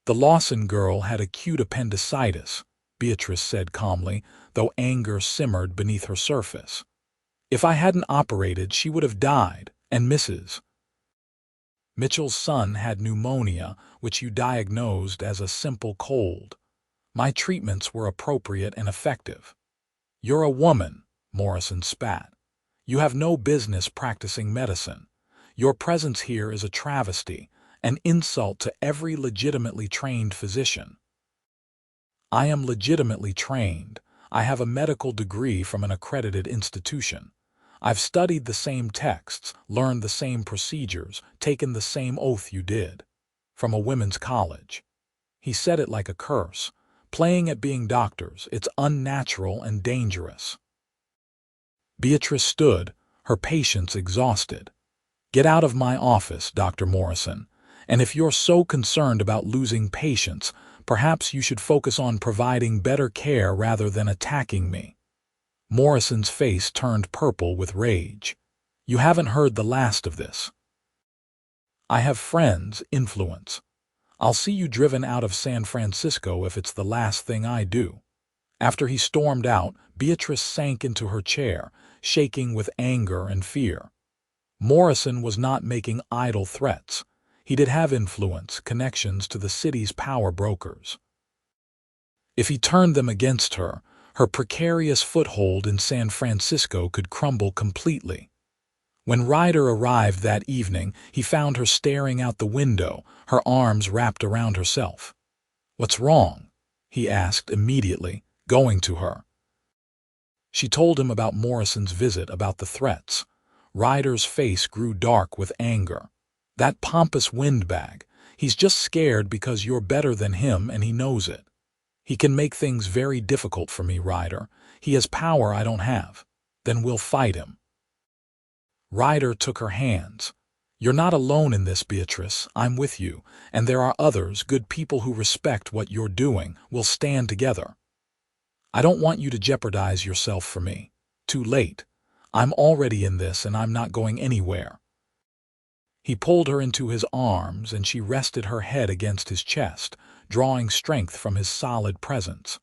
"The Lawson girl had acute appendicitis," Beatrice said calmly, though anger simmered beneath her surface. "If I hadn't operated, she would have died, and Mrs. Mitchell's son had pneumonia, which you diagnosed as a simple cold. My treatments were appropriate and effective." "You're a woman," Morrison spat. "You have no business practicing medicine. Your presence here is a travesty, an insult to every legitimately trained physician." "I am legitimately trained. I have a medical degree from an accredited institution. I've studied the same texts, learned the same procedures, taken the same oath you did. From a women's college." He said it like a curse. "Playing at being doctors, it's unnatural and dangerous." Beatrice stood, her patience exhausted. "Get out of my office, Dr. Morrison. And if you're so concerned about losing patients, perhaps you should focus on providing better care rather than attacking me." Morrison's face turned purple with rage. "You haven't heard the last of this. I have friends, influence. I'll see you driven out of San Francisco if it's the last thing I do." After he stormed out, Beatrice sank into her chair, shaking with anger and fear. Morrison was not making idle threats. He did have influence, connections to the city's power brokers. If he turned them against her, her precarious foothold in San Francisco could crumble completely. When Ryder arrived that evening, he found her staring out the window, her arms wrapped around herself. "What's wrong?" he asked immediately, going to her. She told him about Morrison's visit, about the threats. Ryder's face grew dark with anger. "That pompous windbag. He's just scared because you're better than him and he knows it. He can make things very difficult for me, Ryder. He has power I don't have. Then we'll fight him." Ryder took her hands. "You're not alone in this, Beatrice. I'm with you, and there are others, good people who respect what you're doing. We'll stand together. I don't want you to jeopardize yourself for me. Too late. I'm already in this and I'm not going anywhere." He pulled her into his arms and she rested her head against his chest, drawing strength from his solid presence.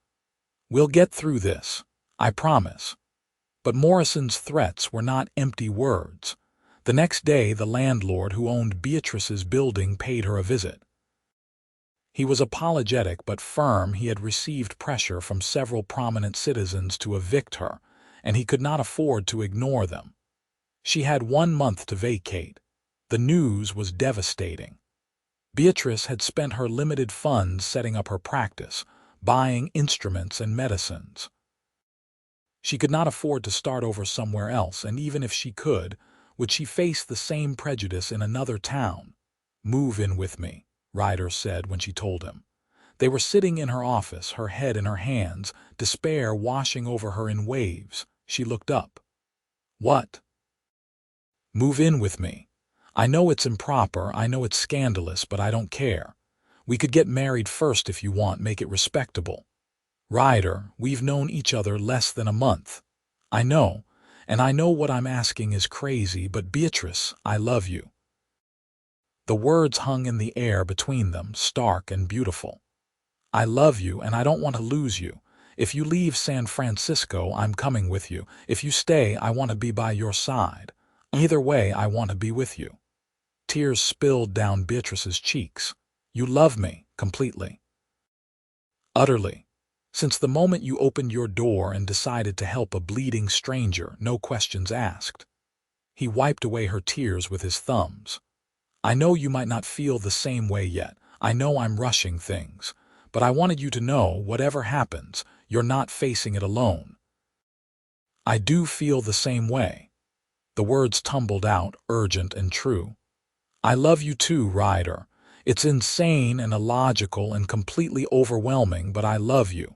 "We'll get through this. I promise." But Morrison's threats were not empty words. The next day, the landlord who owned Beatrice's building paid her a visit. He was apologetic but firm. He had received pressure from several prominent citizens to evict her, and he could not afford to ignore them. She had 1 month to vacate. The news was devastating. Beatrice had spent her limited funds setting up her practice, buying instruments and medicines. She could not afford to start over somewhere else, and even if she could, would she face the same prejudice in another town? "Move in with me," Ryder said when she told him. They were sitting in her office, her head in her hands, despair washing over her in waves. She looked up. "What?" "Move in with me. I know it's improper, I know it's scandalous, but I don't care. We could get married first if you want, make it respectable. Ryder, we've known each other less than a month. I know, and I know what I'm asking is crazy, but Beatrice, I love you." The words hung in the air between them, stark and beautiful. "I love you, and I don't want to lose you. If you leave San Francisco, I'm coming with you. If you stay, I want to be by your side. Either way, I want to be with you." Tears spilled down Beatrice's cheeks. "You love me, completely." "Utterly. Since the moment you opened your door and decided to help a bleeding stranger, no questions asked." He wiped away her tears with his thumbs. "I know you might not feel the same way yet. I know I'm rushing things. But I wanted you to know, whatever happens, you're not facing it alone." "I do feel the same way." The words tumbled out, urgent and true. "I love you too, Ryder. It's insane and illogical and completely overwhelming, but I love you."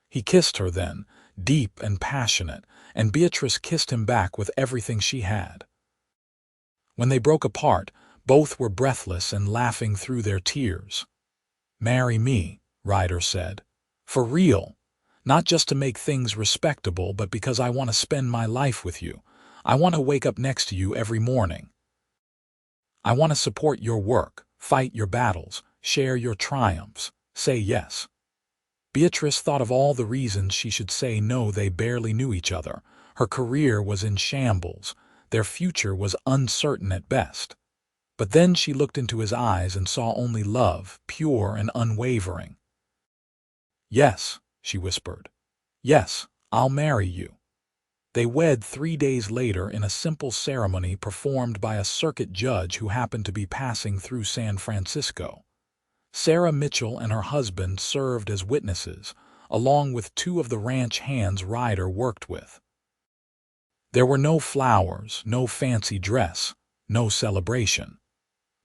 He kissed her then, deep and passionate, and Beatrice kissed him back with everything she had. When they broke apart, both were breathless and laughing through their tears. "Marry me," Ryder said. "For real. Not just to make things respectable, but because I want to spend my life with you. I want to wake up next to you every morning. I want to support your work, fight your battles, share your triumphs. Say yes." Beatrice thought of all the reasons she should say no. They barely knew each other. Her career was in shambles. Their future was uncertain at best. But then she looked into his eyes and saw only love, pure and unwavering. "Yes," she whispered. "Yes, I'll marry you." They wed 3 days later in a simple ceremony performed by a circuit judge who happened to be passing through San Francisco. Sarah Mitchell and her husband served as witnesses, along with 2 of the ranch hands Ryder worked with. There were no flowers, no fancy dress, no celebration.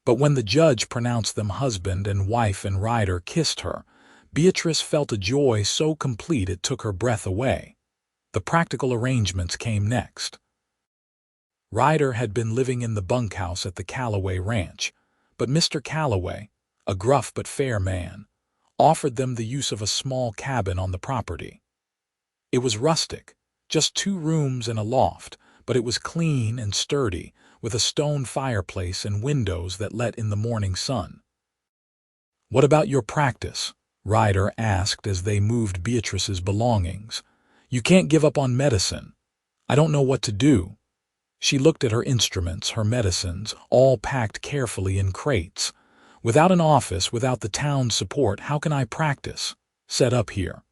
But when the judge pronounced them husband and wife and Ryder kissed her, Beatrice felt a joy so complete it took her breath away. The practical arrangements came next. Ryder had been living in the bunkhouse at the Calloway Ranch, but Mr. Calloway, a gruff but fair man, offered them the use of a small cabin on the property. It was rustic, just 2 rooms and a loft, but it was clean and sturdy, with a stone fireplace and windows that let in the morning sun. "What about your practice?" Ryder asked as they moved Beatrice's belongings. "You can't give up on medicine. I don't know what to do." She looked at her instruments, her medicines, all packed carefully in crates. "Without an office, without the town's support, how can I practice? Set up here."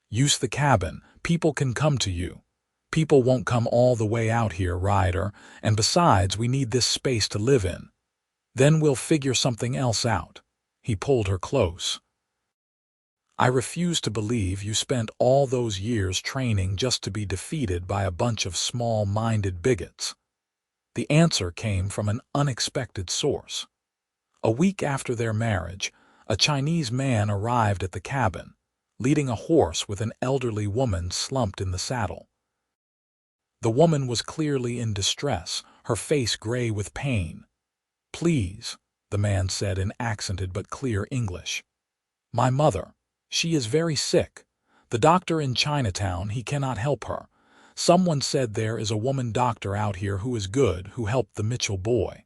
"Use the cabin. People can come to you." "People won't come all the way out here, Ryder, and besides, we need this space to live in. Then we'll figure something else out." He pulled her close. "I refuse to believe you spent all those years training just to be defeated by a bunch of small-minded bigots." The answer came from an unexpected source. A week after their marriage, a Chinese man arrived at the cabin, leading a horse with an elderly woman slumped in the saddle. The woman was clearly in distress, her face gray with pain. "Please," the man said in accented but clear English. "My mother. She is very sick. The doctor in Chinatown, he cannot help her. Someone said there is a woman doctor out here who is good, who helped the Mitchell boy.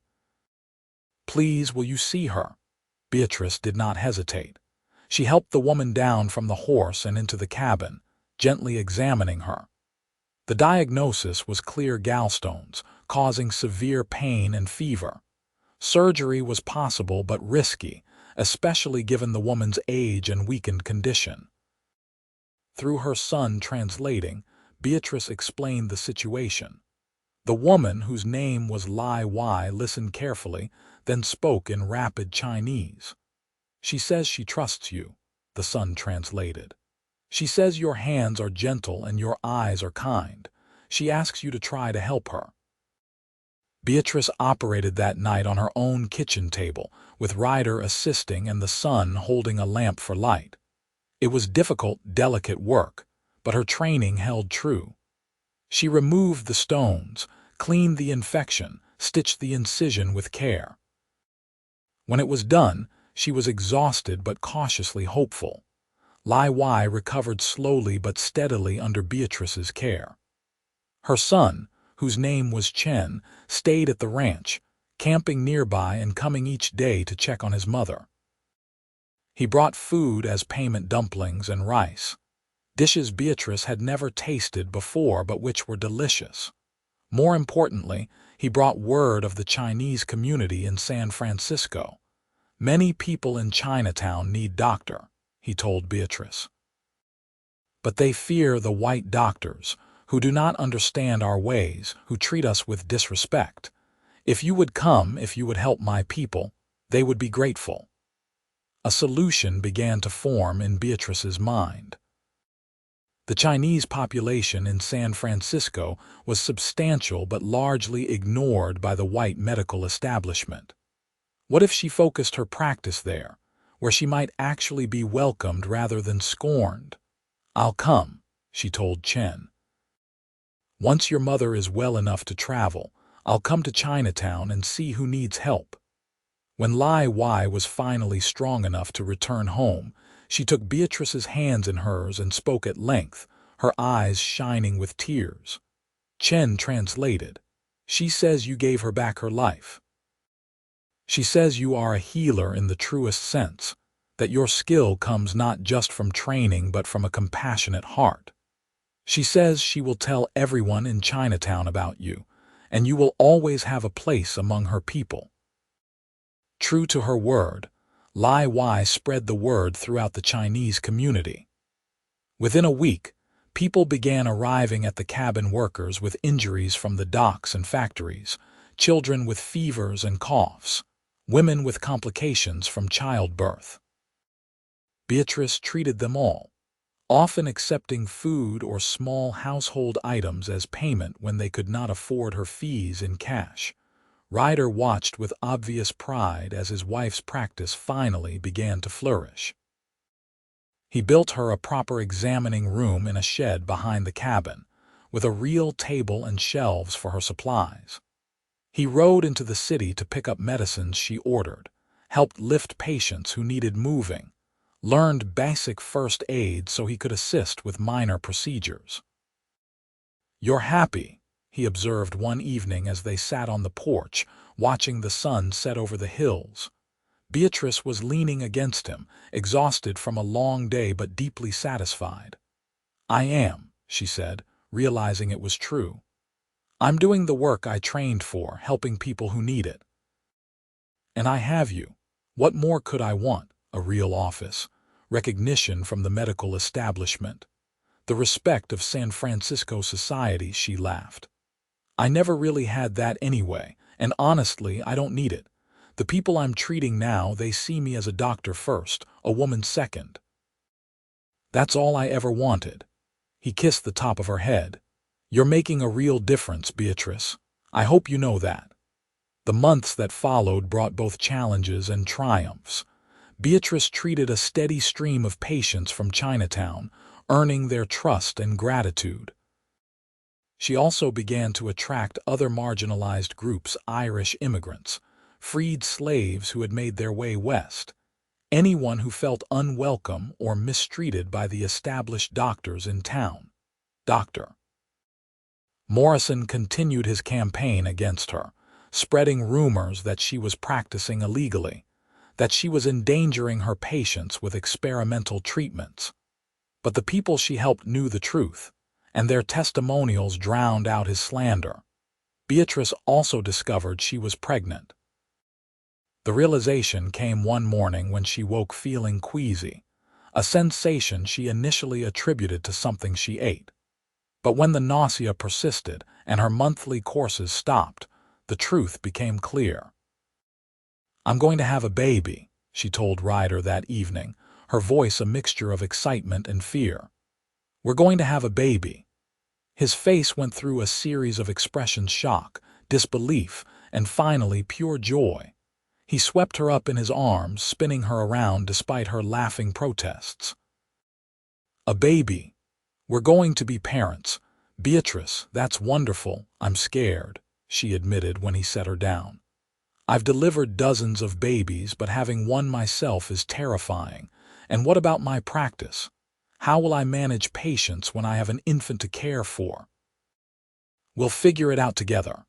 Please, will you see her?" Beatrice did not hesitate. She helped the woman down from the horse and into the cabin, gently examining her. The diagnosis was clear gallstones, causing severe pain and fever. Surgery was possible but risky, especially given the woman's age and weakened condition. Through her son translating, Beatrice explained the situation. The woman, whose name was Lai Wai, listened carefully, then spoke in rapid Chinese. "She says she trusts you," the son translated. "She says your hands are gentle and your eyes are kind. She asks you to try to help her." Beatrice operated that night on her own kitchen table, with Ryder assisting and the son holding a lamp for light. It was difficult, delicate work, but her training held true. She removed the stones, cleaned the infection, stitched the incision with care. When it was done, she was exhausted but cautiously hopeful. Lai Wai recovered slowly but steadily under Beatrice's care. Her son, whose name was Chen, stayed at the ranch, camping nearby and coming each day to check on his mother. He brought food as payment: dumplings and rice, dishes Beatrice had never tasted before but which were delicious. More importantly, he brought word of the Chinese community in San Francisco. "Many people in Chinatown need doctor," he told Beatrice. "But they fear the white doctors, who do not understand our ways, who treat us with disrespect. If you would come, if you would help my people, they would be grateful." A solution began to form in Beatrice's mind. The Chinese population in San Francisco was substantial but largely ignored by the white medical establishment. What if she focused her practice there, where she might actually be welcomed rather than scorned? "I'll come," she told Chen. "Once your mother is well enough to travel, I'll come to Chinatown and see who needs help." When Lai Wai was finally strong enough to return home, she took Beatrice's hands in hers and spoke at length, her eyes shining with tears. Chen translated, "She says you gave her back her life. She says you are a healer in the truest sense, that your skill comes not just from training but from a compassionate heart. She says she will tell everyone in Chinatown about you, and you will always have a place among her people." True to her word, Lai Wai spread the word throughout the Chinese community. Within a week, people began arriving at the cabin, workers with injuries from the docks and factories, children with fevers and coughs, women with complications from childbirth. Beatrice treated them all, often accepting food or small household items as payment when they could not afford her fees in cash. Ryder watched with obvious pride as his wife's practice finally began to flourish. He built her a proper examining room in a shed behind the cabin, with a real table and shelves for her supplies. He rode into the city to pick up medicines she ordered, helped lift patients who needed moving, learned basic first aid so he could assist with minor procedures. "You're happy," he observed one evening as they sat on the porch, watching the sun set over the hills. Beatrice was leaning against him, exhausted from a long day but deeply satisfied. "I am," she said, realizing it was true. "I'm doing the work I trained for, helping people who need it. And I have you. What more could I want? A real office, recognition from the medical establishment, the respect of San Francisco society," she laughed. "I never really had that anyway, and honestly, I don't need it. The people I'm treating now, they see me as a doctor first, a woman second. That's all I ever wanted." He kissed the top of her head. "You're making a real difference, Beatrice. I hope you know that." The months that followed brought both challenges and triumphs. Beatrice treated a steady stream of patients from Chinatown, earning their trust and gratitude. She also began to attract other marginalized groups, Irish immigrants, freed slaves who had made their way west, anyone who felt unwelcome or mistreated by the established doctors in town. Dr. Morrison continued his campaign against her, spreading rumors that she was practicing illegally, that she was endangering her patients with experimental treatments. But the people she helped knew the truth, and their testimonials drowned out his slander. Beatrice also discovered she was pregnant. The realization came one morning when she woke feeling queasy, a sensation she initially attributed to something she ate. But when the nausea persisted and her monthly courses stopped, the truth became clear. "I'm going to have a baby," she told Ryder that evening, her voice a mixture of excitement and fear. "We're going to have a baby." His face went through a series of expressions: shock, disbelief, and finally pure joy. He swept her up in his arms, spinning her around despite her laughing protests. "A baby. We're going to be parents. Beatrice, that's wonderful. I'm scared," she admitted when he set her down. "I've delivered dozens of babies, but having one myself is terrifying. And what about my practice? How will I manage patients when I have an infant to care for?" "We'll figure it out together."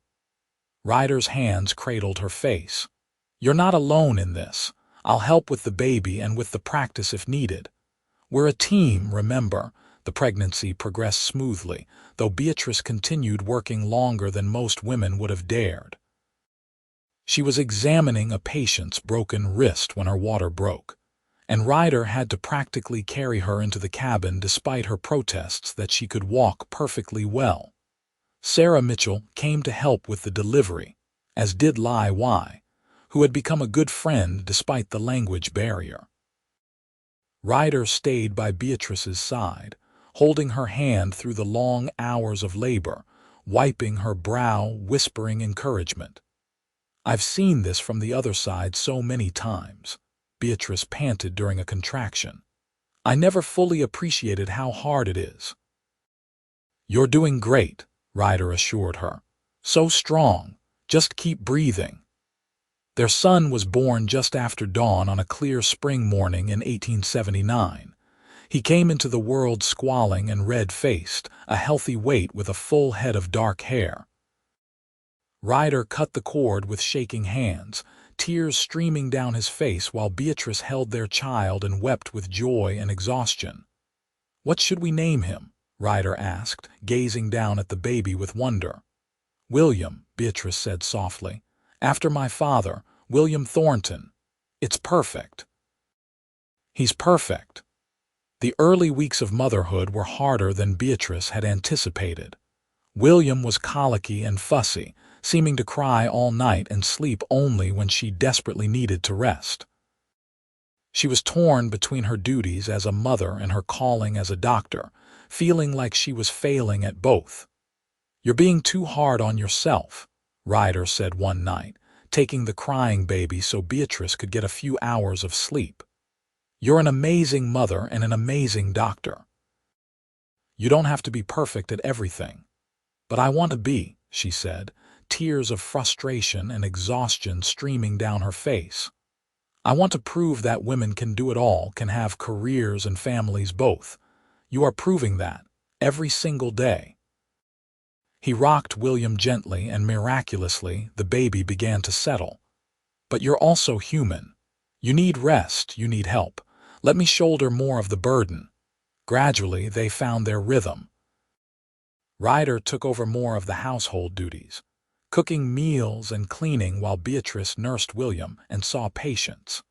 Ryder's hands cradled her face. "You're not alone in this. I'll help with the baby and with the practice if needed. We're a team, remember." The pregnancy progressed smoothly, though Beatrice continued working longer than most women would have dared. She was examining a patient's broken wrist when her water broke, and Ryder had to practically carry her into the cabin despite her protests that she could walk perfectly well. Sarah Mitchell came to help with the delivery, as did Lai Wai, who had become a good friend despite the language barrier. Ryder stayed by Beatrice's side, holding her hand through the long hours of labor, wiping her brow, whispering encouragement. "I've seen this from the other side so many times," Beatrice panted during a contraction. "I never fully appreciated how hard it is." "You're doing great," Ryder assured her. "So strong. Just keep breathing." Their son was born just after dawn on a clear spring morning in 1879. He came into the world squalling and red-faced, a healthy weight with a full head of dark hair. Ryder cut the cord with shaking hands, tears streaming down his face while Beatrice held their child and wept with joy and exhaustion. "What should we name him?" Ryder asked, gazing down at the baby with wonder. "William," Beatrice said softly. "After my father, William Thornton. It's perfect." "He's perfect." The early weeks of motherhood were harder than Beatrice had anticipated. William was colicky and fussy, seeming to cry all night and sleep only when she desperately needed to rest. She was torn between her duties as a mother and her calling as a doctor, feeling like she was failing at both. "You're being too hard on yourself," Ryder said one night, taking the crying baby so Beatrice could get a few hours of sleep. "You're an amazing mother and an amazing doctor. You don't have to be perfect at everything." "But I want to be," she said, tears of frustration and exhaustion streaming down her face. "I want to prove that women can do it all, can have careers and families both. You are proving that, every single day." He rocked William gently, and miraculously, the baby began to settle. "But you're also human. You need rest, you need help. Let me shoulder more of the burden." Gradually, they found their rhythm. Ryder took over more of the household duties, cooking meals and cleaning while Beatrice nursed William and saw patients.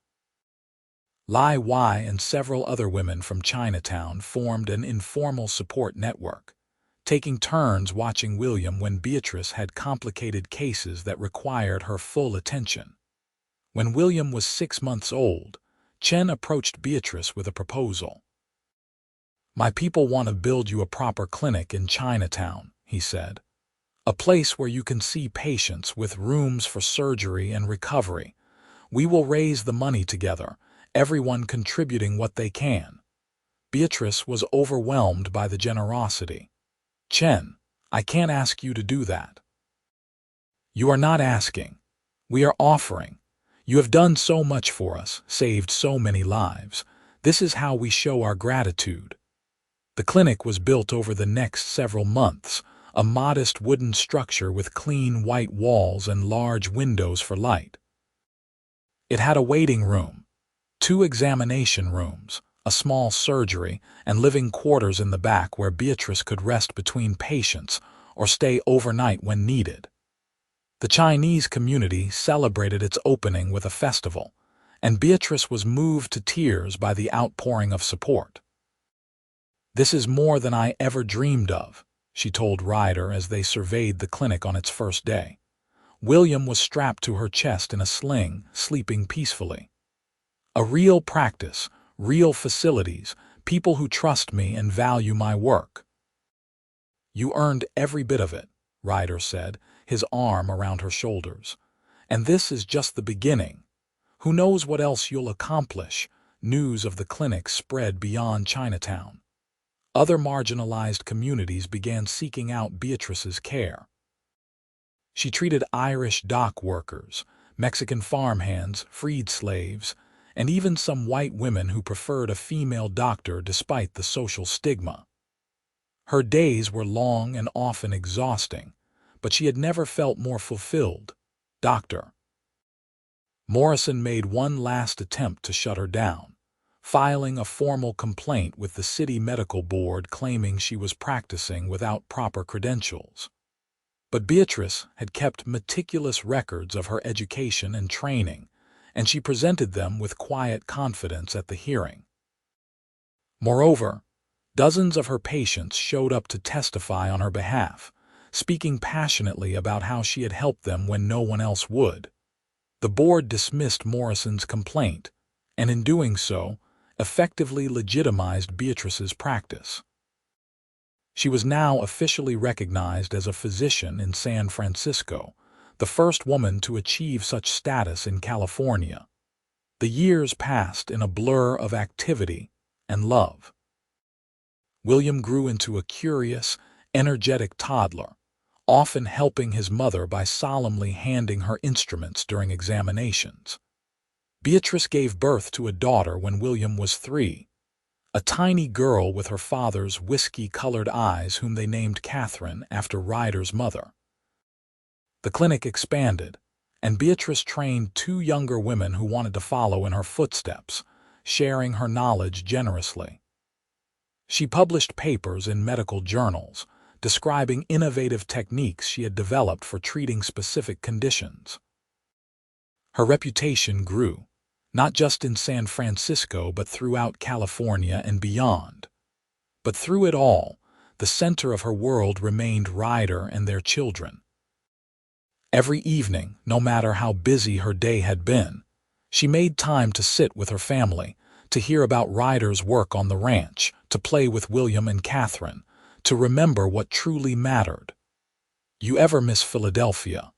Lai Wai and several other women from Chinatown formed an informal support network, taking turns watching William when Beatrice had complicated cases that required her full attention. When William was 6 months old, Chen approached Beatrice with a proposal. "My people want to build you a proper clinic in Chinatown," he said. "A place where you can see patients with rooms for surgery and recovery. We will raise the money together, everyone contributing what they can." Beatrice was overwhelmed by the generosity. "Chen, I can't ask you to do that." "You are not asking. We are offering. You have done so much for us, saved so many lives. This is how we show our gratitude." The clinic was built over the next several months, a modest wooden structure with clean white walls and large windows for light. It had a waiting room, 2 examination rooms, a small surgery, and living quarters in the back where Beatrice could rest between patients or stay overnight when needed. The Chinese community celebrated its opening with a festival, and Beatrice was moved to tears by the outpouring of support. "This is more than I ever dreamed of," she told Ryder as they surveyed the clinic on its first day. William was strapped to her chest in a sling, sleeping peacefully. "A real practice, real facilities, people who trust me and value my work." "You earned every bit of it," Ryder said, his arm around her shoulders. "And this is just the beginning. Who knows what else you'll accomplish?" News of the clinic spread beyond Chinatown. Other marginalized communities began seeking out Beatrice's care. She treated Irish dock workers, Mexican farmhands, freed slaves, and even some white women who preferred a female doctor despite the social stigma. Her days were long and often exhausting, but she had never felt more fulfilled. Dr. Morrison made one last attempt to shut her down, filing a formal complaint with the city medical board claiming she was practicing without proper credentials. But Beatrice had kept meticulous records of her education and training, and she presented them with quiet confidence at the hearing. Moreover, dozens of her patients showed up to testify on her behalf, speaking passionately about how she had helped them when no one else would. The board dismissed Morrison's complaint, and in doing so, effectively legitimized Beatrice's practice. She was now officially recognized as a physician in San Francisco, the first woman to achieve such status in California. The years passed in a blur of activity and love. William grew into a curious, energetic toddler, often helping his mother by solemnly handing her instruments during examinations. Beatrice gave birth to a daughter when William was 3, a tiny girl with her father's whiskey-colored eyes whom they named Catherine after Ryder's mother. The clinic expanded, and Beatrice trained 2 younger women who wanted to follow in her footsteps, sharing her knowledge generously. She published papers in medical journals, describing innovative techniques she had developed for treating specific conditions. Her reputation grew, not just in San Francisco but throughout California and beyond. But through it all, the center of her world remained Ryder and their children. Every evening, no matter how busy her day had been, she made time to sit with her family, to hear about Ryder's work on the ranch, to play with William and Catherine, to remember what truly mattered. "You ever miss Philadelphia?"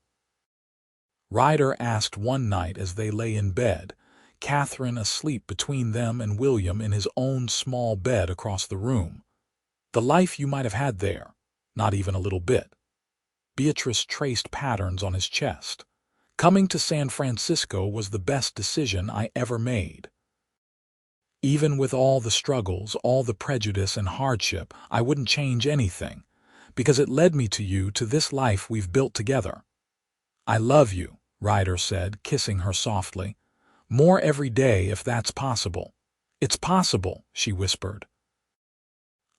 Ryder asked one night as they lay in bed, Catherine asleep between them and William in his own small bed across the room. "The life you might have had there, not even a little bit." Beatrice traced patterns on his chest. "Coming to San Francisco was the best decision I ever made. Even with all the struggles, all the prejudice and hardship, I wouldn't change anything, because it led me to you, to this life we've built together." "I love you," Ryder said, kissing her softly. "More every day if that's possible." "It's possible," she whispered.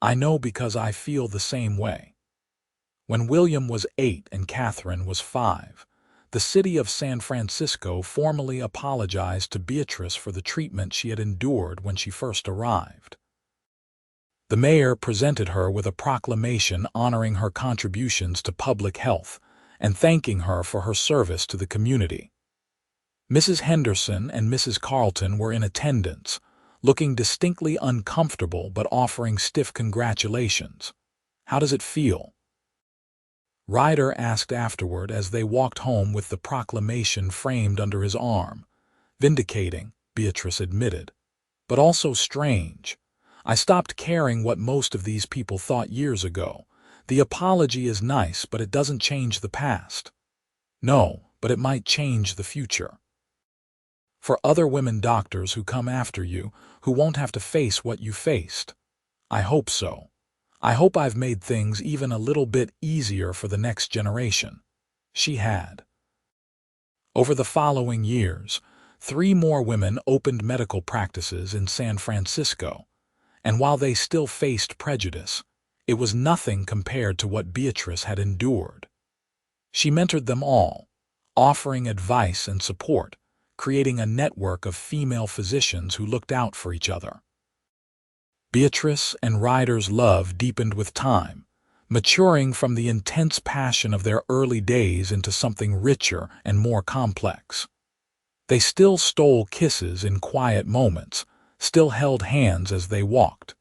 "I know because I feel the same way." When William was 8 and Catherine was 5, the city of San Francisco formally apologized to Beatrice for the treatment she had endured when she first arrived. The mayor presented her with a proclamation honoring her contributions to public health and thanking her for her service to the community. Mrs. Henderson and Mrs. Carlton were in attendance, looking distinctly uncomfortable but offering stiff congratulations. "How does it feel?" Ryder asked afterward as they walked home with the proclamation framed under his arm. "Vindicating," Beatrice admitted, "but also strange. I stopped caring what most of these people thought years ago. The apology is nice, but it doesn't change the past." "No, but it might change the future. For other women doctors who come after you, who won't have to face what you faced. I hope so. I hope I've made things even a little bit easier for the next generation." She had. Over the following years, 3 more women opened medical practices in San Francisco, and while they still faced prejudice, it was nothing compared to what Beatrice had endured. She mentored them all, offering advice and support, creating a network of female physicians who looked out for each other. Beatrice and Ryder's love deepened with time, maturing from the intense passion of their early days into something richer and more complex. They still stole kisses in quiet moments, still held hands as they walked.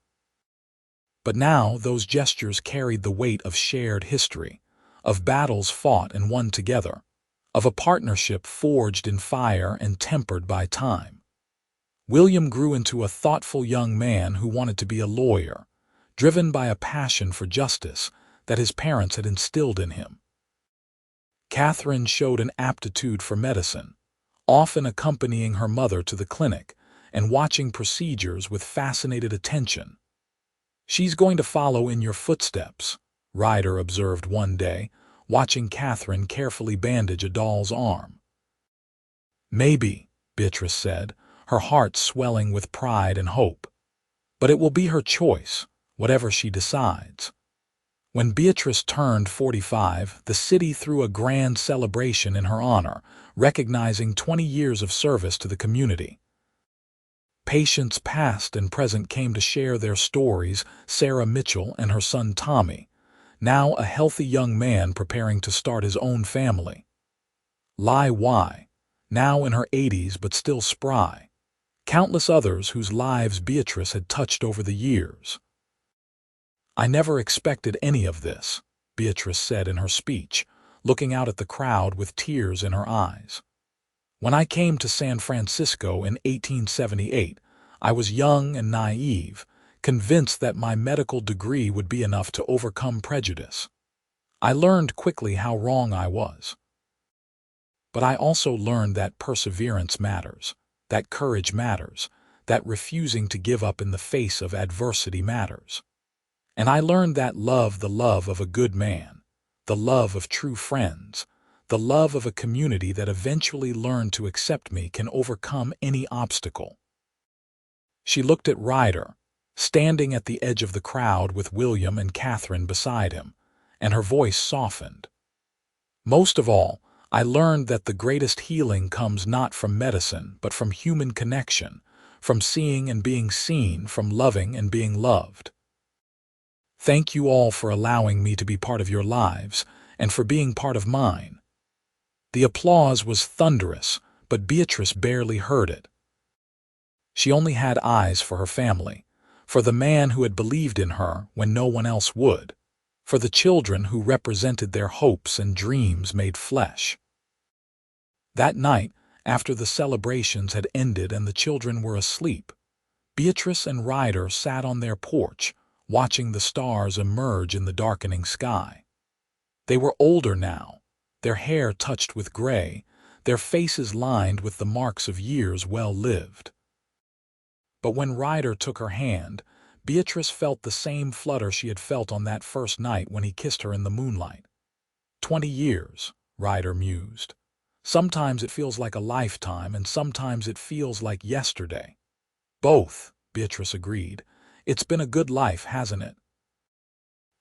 But now those gestures carried the weight of shared history, of battles fought and won together, of a partnership forged in fire and tempered by time. William grew into a thoughtful young man who wanted to be a lawyer, driven by a passion for justice that his parents had instilled in him. Catherine showed an aptitude for medicine, often accompanying her mother to the clinic and watching procedures with fascinated attention. "She's going to follow in your footsteps," Ryder observed one day, watching Catherine carefully bandage a doll's arm. "Maybe," Beatrice said, her heart swelling with pride and hope. "But it will be her choice, whatever she decides." When Beatrice turned 45, the city threw a grand celebration in her honor, recognizing 20 years of service to the community. Patients past and present came to share their stories. Sarah Mitchell and her son Tommy, now a healthy young man preparing to start his own family. Lai Y, now in her 80s but still spry. Countless others whose lives Beatrice had touched over the years. "I never expected any of this," Beatrice said in her speech, looking out at the crowd with tears in her eyes. When I came to San Francisco in 1878, I was young and naive, convinced that my medical degree would be enough to overcome prejudice. I learned quickly how wrong I was. But I also learned that perseverance matters, that courage matters, that refusing to give up in the face of adversity matters. And I learned that love, the love of a good man, the love of true friends, the love of a community that eventually learned to accept me, can overcome any obstacle. She looked at Ryder, standing at the edge of the crowd with William and Catherine beside him, and her voice softened. Most of all, I learned that the greatest healing comes not from medicine, but from human connection, from seeing and being seen, from loving and being loved. Thank you all for allowing me to be part of your lives, and for being part of mine. The applause was thunderous, but Beatrice barely heard it. She only had eyes for her family, for the man who had believed in her when no one else would, for the children who represented their hopes and dreams made flesh. That night, after the celebrations had ended and the children were asleep, Beatrice and Ryder sat on their porch, watching the stars emerge in the darkening sky. They were older now, their hair touched with gray, their faces lined with the marks of years well lived. But when Ryder took her hand, Beatrice felt the same flutter she had felt on that first night when he kissed her in the moonlight. 20 years, Ryder mused. Sometimes it feels like a lifetime, and sometimes it feels like yesterday. Both, Beatrice agreed. It's been a good life, hasn't it?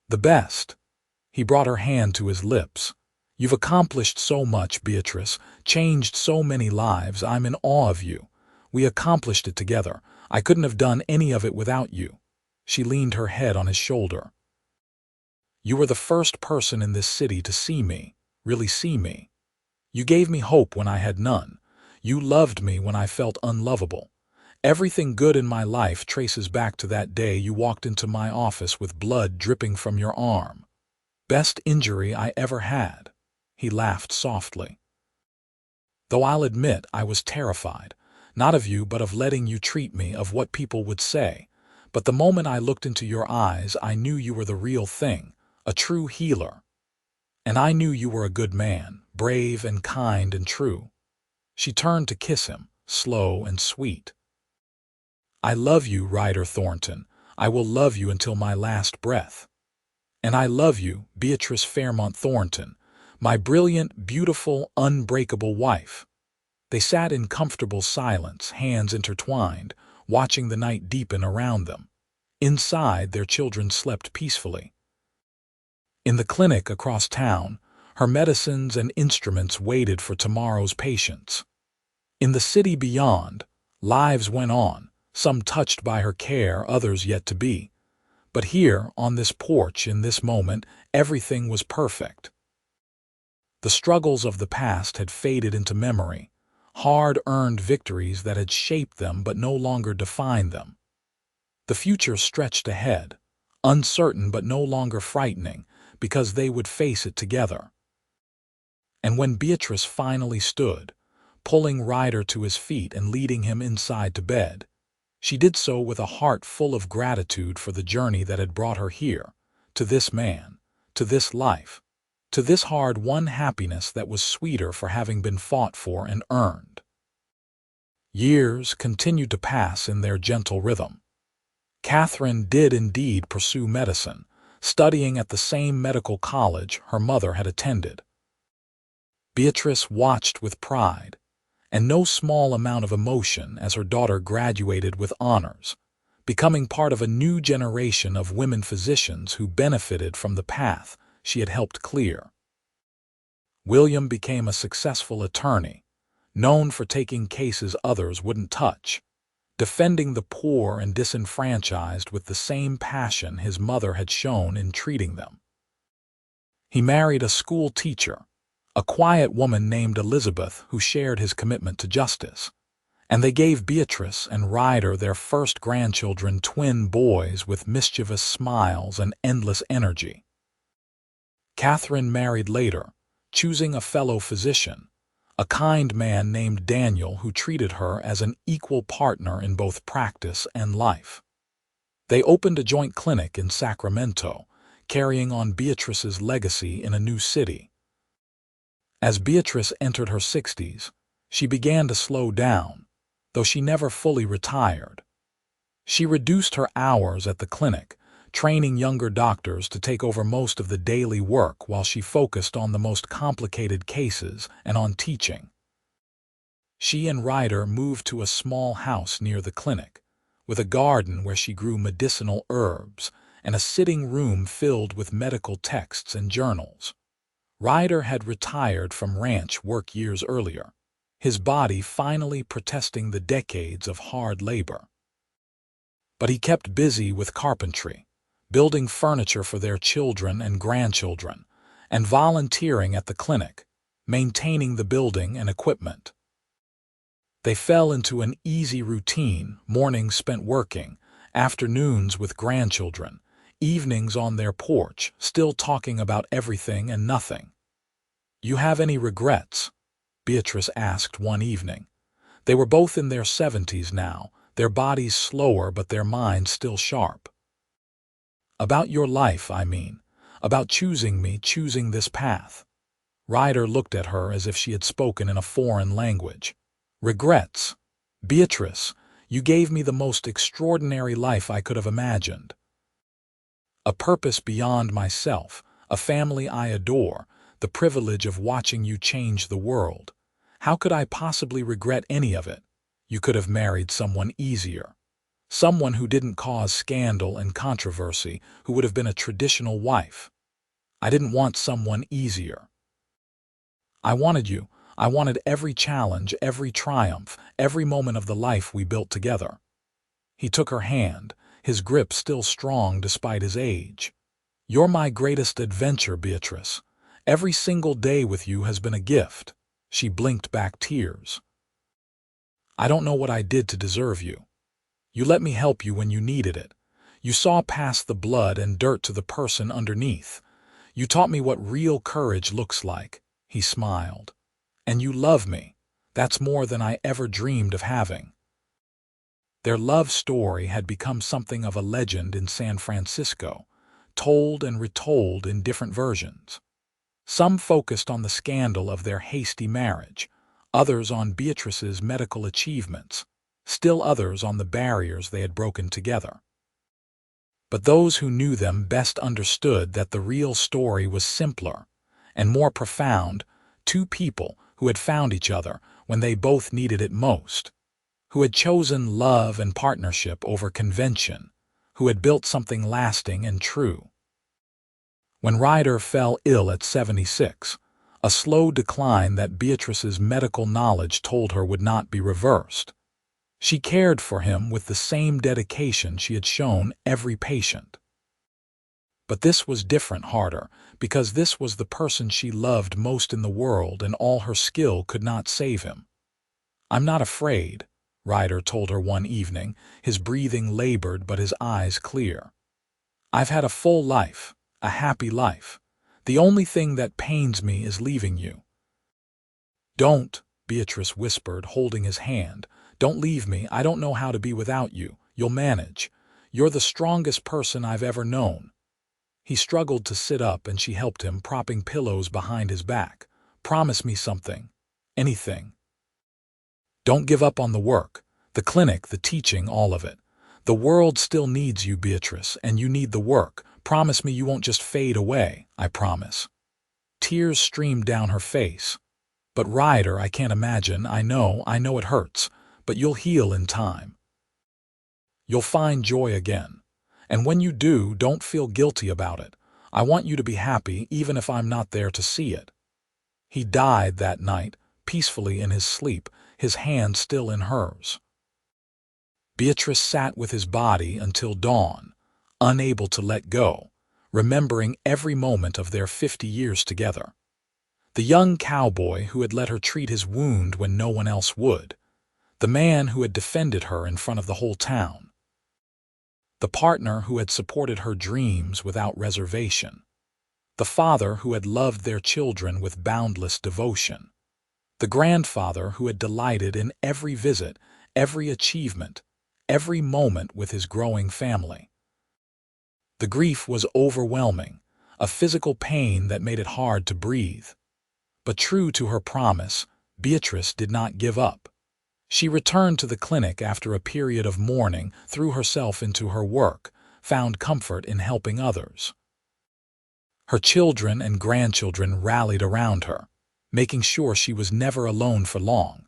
The best. He brought her hand to his lips. You've accomplished so much, Beatrice, changed so many lives. I'm in awe of you. We accomplished it together. I couldn't have done any of it without you. She leaned her head on his shoulder. You were the first person in this city to see me, really see me. You gave me hope when I had none. You loved me when I felt unlovable. Everything good in my life traces back to that day you walked into my office with blood dripping from your arm. Best injury I ever had. He laughed softly. Though I'll admit I was terrified, not of you but of letting you treat me, of what people would say. But the moment I looked into your eyes, I knew you were the real thing, a true healer. And I knew you were a good man, brave and kind and true. She turned to kiss him, slow and sweet. I love you, Ryder Thornton. I will love you until my last breath. And I love you, Beatrice Fairmont Thornton, my brilliant, beautiful, unbreakable wife. They sat in comfortable silence, hands intertwined, watching the night deepen around them. Inside, their children slept peacefully. In the clinic across town, her medicines and instruments waited for tomorrow's patients. In the city beyond, lives went on, some touched by her care, others yet to be. But here, on this porch, in this moment, everything was perfect. The struggles of the past had faded into memory, hard-earned victories that had shaped them but no longer defined them. The future stretched ahead, uncertain but no longer frightening, because they would face it together. And when Beatrice finally stood, pulling Ryder to his feet and leading him inside to bed, she did so with a heart full of gratitude for the journey that had brought her here, to this man, to this life, to this hard-won happiness that was sweeter for having been fought for and earned. Years continued to pass in their gentle rhythm. Catherine did indeed pursue medicine, studying at the same medical college her mother had attended. Beatrice watched with pride, and no small amount of emotion, as her daughter graduated with honors, becoming part of a new generation of women physicians who benefited from the path she had helped clear. William became a successful attorney, known for taking cases others wouldn't touch, defending the poor and disenfranchised with the same passion his mother had shown in treating them. He married a school teacher, a quiet woman named Elizabeth who shared his commitment to justice, and they gave Beatrice and Ryder their first grandchildren, twin boys with mischievous smiles and endless energy. Catherine married later, choosing a fellow physician, a kind man named Daniel who treated her as an equal partner in both practice and life. They opened a joint clinic in Sacramento, carrying on Beatrice's legacy in a new city. As Beatrice entered her 60s, she began to slow down, though she never fully retired. She reduced her hours at the clinic, training younger doctors to take over most of the daily work while she focused on the most complicated cases and on teaching. She and Ryder moved to a small house near the clinic, with a garden where she grew medicinal herbs and a sitting room filled with medical texts and journals. Ryder had retired from ranch work years earlier, his body finally protesting the decades of hard labor. But he kept busy with carpentry, building furniture for their children and grandchildren, and volunteering at the clinic, maintaining the building and equipment. They fell into an easy routine, mornings spent working, afternoons with grandchildren, evenings on their porch, still talking about everything and nothing. "You have any regrets?" Beatrice asked one evening. They were both in their 70s now, their bodies slower but their minds still sharp. "About your life, I mean. About choosing me, choosing this path." Ryder looked at her as if she had spoken in a foreign language. "Regrets? Beatrice, you gave me the most extraordinary life I could have imagined. A purpose beyond myself, a family I adore, the privilege of watching you change the world. How could I possibly regret any of it? You could have married someone easier. Someone who didn't cause scandal and controversy, who would have been a traditional wife. I didn't want someone easier. I wanted you. I wanted every challenge, every triumph, every moment of the life we built together." He took her hand, his grip still strong despite his age. "You're my greatest adventure, Beatrice. Every single day with you has been a gift." She blinked back tears. "I don't know what I did to deserve you. You let me help you when you needed it. You saw past the blood and dirt to the person underneath. You taught me what real courage looks like." He smiled. "And you love me. That's more than I ever dreamed of having." Their love story had become something of a legend in San Francisco, told and retold in different versions. Some focused on the scandal of their hasty marriage, others on Beatrice's medical achievements, still others on the barriers they had broken together. But those who knew them best understood that the real story was simpler and more profound. Two people who had found each other when they both needed it most, who had chosen love and partnership over convention, who had built something lasting and true. When Ryder fell ill at 76, a slow decline that Beatrice's medical knowledge told her would not be reversed, she cared for him with the same dedication she had shown every patient. But this was different, harder, because this was the person she loved most in the world and all her skill could not save him. "I'm not afraid," Ryder told her one evening, his breathing labored but his eyes clear. "I've had a full life, a happy life. The only thing that pains me is leaving you." "Don't," Beatrice whispered, holding his hand. "Don't leave me. I don't know how to be without you. You'll manage. You're the strongest person I've ever known." He struggled to sit up and she helped him, propping pillows behind his back. "Promise me something. Anything. Don't give up on the work, the clinic, the teaching, all of it. The world still needs you, Beatrice, and you need the work. Promise me you won't just fade away, I promise." Tears streamed down her face. "But Ryder, I can't imagine. I know it hurts, but you'll heal in time. You'll find joy again. And when you do, don't feel guilty about it. I want you to be happy even if I'm not there to see it." He died that night, peacefully in his sleep, his hand still in hers. Beatrice sat with his body until dawn, unable to let go, remembering every moment of their 50 years together. The young cowboy who had let her treat his wound when no one else would. The man who had defended her in front of the whole town. The partner who had supported her dreams without reservation. the father who had loved their children with boundless devotion, the grandfather who had delighted in every visit, every achievement, every moment with his growing family. The grief was overwhelming, a physical pain that made it hard to breathe. But true to her promise, Beatrice did not give up. She returned to the clinic after a period of mourning, threw herself into her work, found comfort in helping others. Her children and grandchildren rallied around her, making sure she was never alone for long.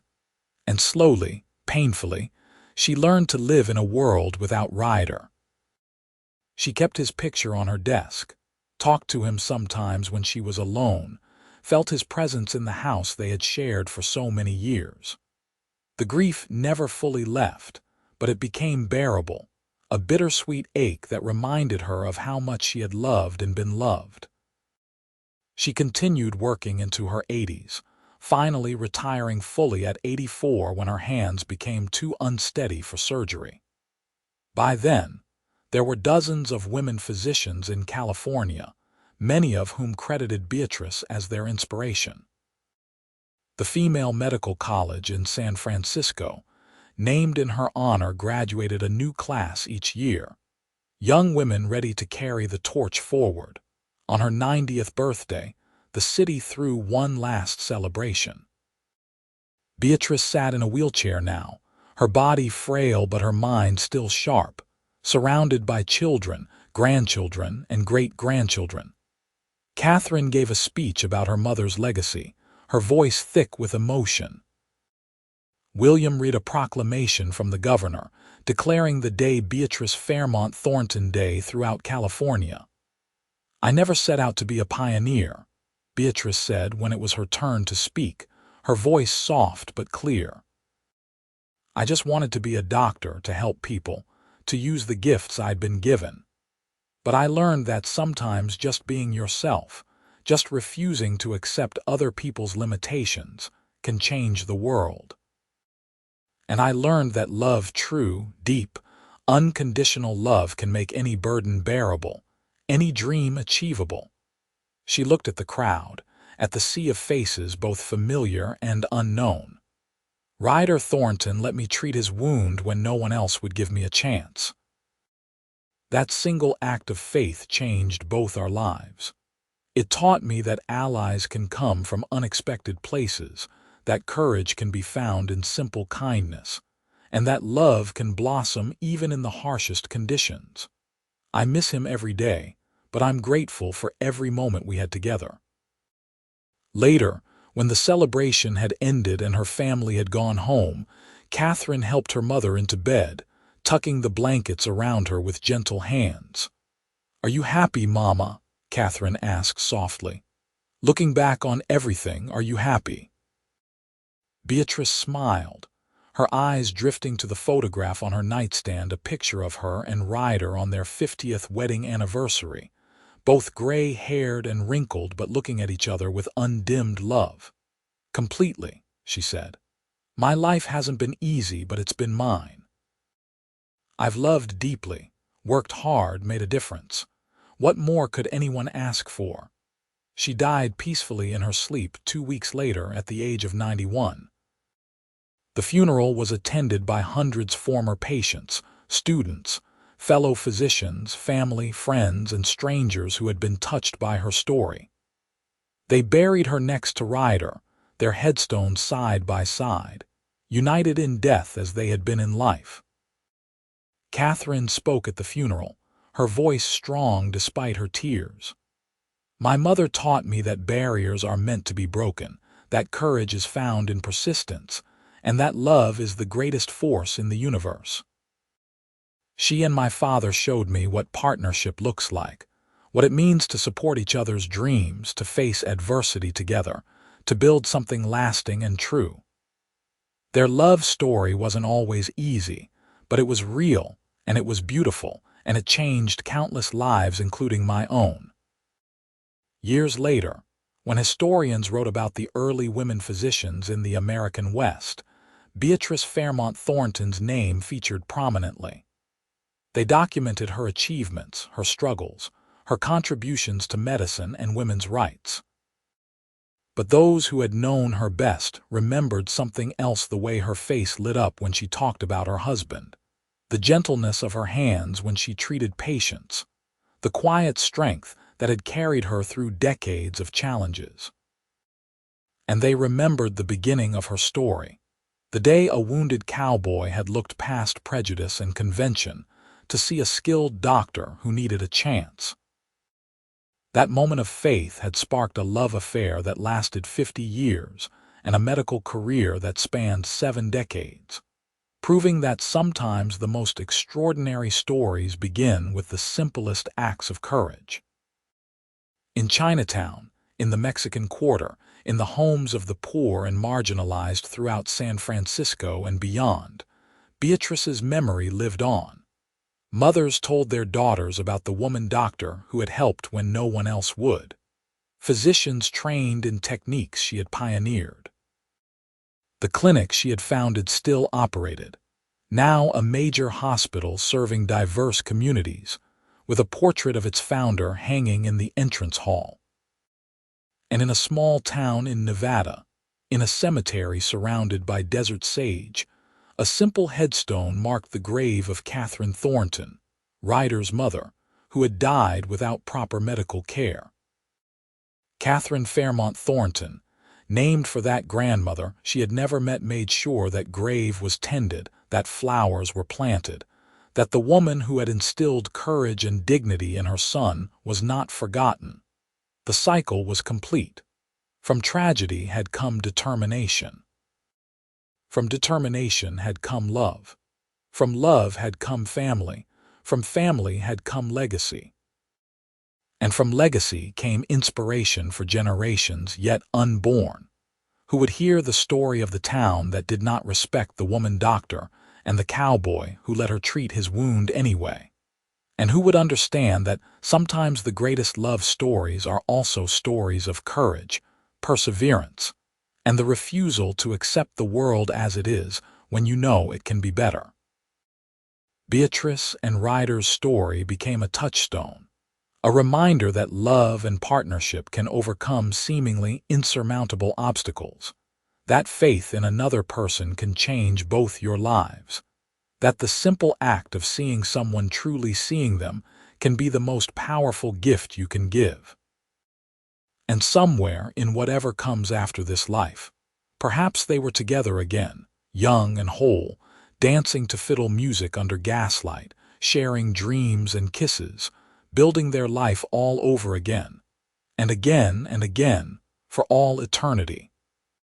And slowly, painfully, she learned to live in a world without Ryder. She kept his picture on her desk, talked to him sometimes when she was alone, felt his presence in the house they had shared for so many years. The grief never fully left, but it became bearable, a bittersweet ache that reminded her of how much she had loved and been loved. She continued working into her 80s, finally retiring fully at 84 when her hands became too unsteady for surgery. By then, there were dozens of women physicians in California, many of whom credited Beatrice as their inspiration. The Female Medical College in San Francisco, named in her honor, graduated a new class each year, young women ready to carry the torch forward. On her 90th birthday, the city threw one last celebration. Beatrice sat in a wheelchair now, her body frail but her mind still sharp, surrounded by children, grandchildren, and great-grandchildren. Catherine gave a speech about her mother's legacy, her voice thick with emotion. William read a proclamation from the governor, declaring the day Beatrice Fairmont Thornton Day throughout California. "I never set out to be a pioneer," Beatrice said when it was her turn to speak, her voice soft but clear. "I just wanted to be a doctor to help people, to use the gifts I'd been given. But I learned that sometimes just being yourself, just refusing to accept other people's limitations, can change the world. And I learned that love, true, deep, unconditional love, can make any burden bearable, any dream achievable." She looked at the crowd, at the sea of faces both familiar and unknown. "Ryder Thornton let me treat his wound when no one else would give me a chance." That single act of faith changed both our lives. It taught me that allies can come from unexpected places, that courage can be found in simple kindness, and that love can blossom even in the harshest conditions. I miss him every day, but I'm grateful for every moment we had together. Later, when the celebration had ended and her family had gone home, Catherine helped her mother into bed, tucking the blankets around her with gentle hands. "Are you happy, Mama?" Catherine asked softly. "Looking back on everything, are you happy?" Beatrice smiled, her eyes drifting to the photograph on her nightstand, a picture of her and Ryder on their 50th wedding anniversary, both gray-haired and wrinkled but looking at each other with undimmed love. "Completely," she said. "My life hasn't been easy, but it's been mine. I've loved deeply, worked hard, made a difference. What more could anyone ask for?" She died peacefully in her sleep 2 weeks later at the age of 91. The funeral was attended by hundreds of former patients, students, fellow physicians, family, friends, and strangers who had been touched by her story. They buried her next to Ryder, their headstones side by side, united in death as they had been in life. Catherine spoke at the funeral, her voice strong despite her tears. "My mother taught me that barriers are meant to be broken, that courage is found in persistence, and that love is the greatest force in the universe. She and my father showed me what partnership looks like, what it means to support each other's dreams, to face adversity together, to build something lasting and true. Their love story wasn't always easy, but it was real, and it was beautiful, and it changed countless lives, including my own." Years later, when historians wrote about the early women physicians in the American West, Beatrice Fairmont Thornton's name featured prominently. They documented her achievements, her struggles, her contributions to medicine and women's rights. But those who had known her best remembered something else: the way her face lit up when she talked about her husband, the gentleness of her hands when she treated patients, the quiet strength that had carried her through decades of challenges. And they remembered the beginning of her story, the day a wounded cowboy had looked past prejudice and convention to see a skilled doctor who needed a chance. That moment of faith had sparked a love affair that lasted 50 years and a medical career that spanned 7 decades, proving that sometimes the most extraordinary stories begin with the simplest acts of courage. In Chinatown, in the Mexican Quarter, in the homes of the poor and marginalized throughout San Francisco and beyond, Beatrice's memory lived on. Mothers told their daughters about the woman doctor who had helped when no one else would. Physicians trained in techniques she had pioneered. The clinic she had founded still operated, now a major hospital serving diverse communities, with a portrait of its founder hanging in the entrance hall. And in a small town in Nevada, in a cemetery surrounded by desert sage, a simple headstone marked the grave of Catherine Thornton, Ryder's mother, who had died without proper medical care. Catherine Fairmont Thornton, named for that grandmother she had never met, made sure that grave was tended, that flowers were planted, that the woman who had instilled courage and dignity in her son was not forgotten. The cycle was complete. From tragedy had come determination. From determination had come love. From love had come family. From family had come legacy. And from legacy came inspiration for generations yet unborn, who would hear the story of the town that did not respect the woman doctor and the cowboy who let her treat his wound anyway, and who would understand that sometimes the greatest love stories are also stories of courage, perseverance, and the refusal to accept the world as it is when you know it can be better. Beatrice and Ryder's story became a touchstone, a reminder that love and partnership can overcome seemingly insurmountable obstacles, that faith in another person can change both your lives, that the simple act of seeing someone truly seeing them can be the most powerful gift you can give. And somewhere in whatever comes after this life, perhaps they were together again, young and whole, dancing to fiddle music under gaslight, sharing dreams and kisses, building their life all over again, and again, for all eternity.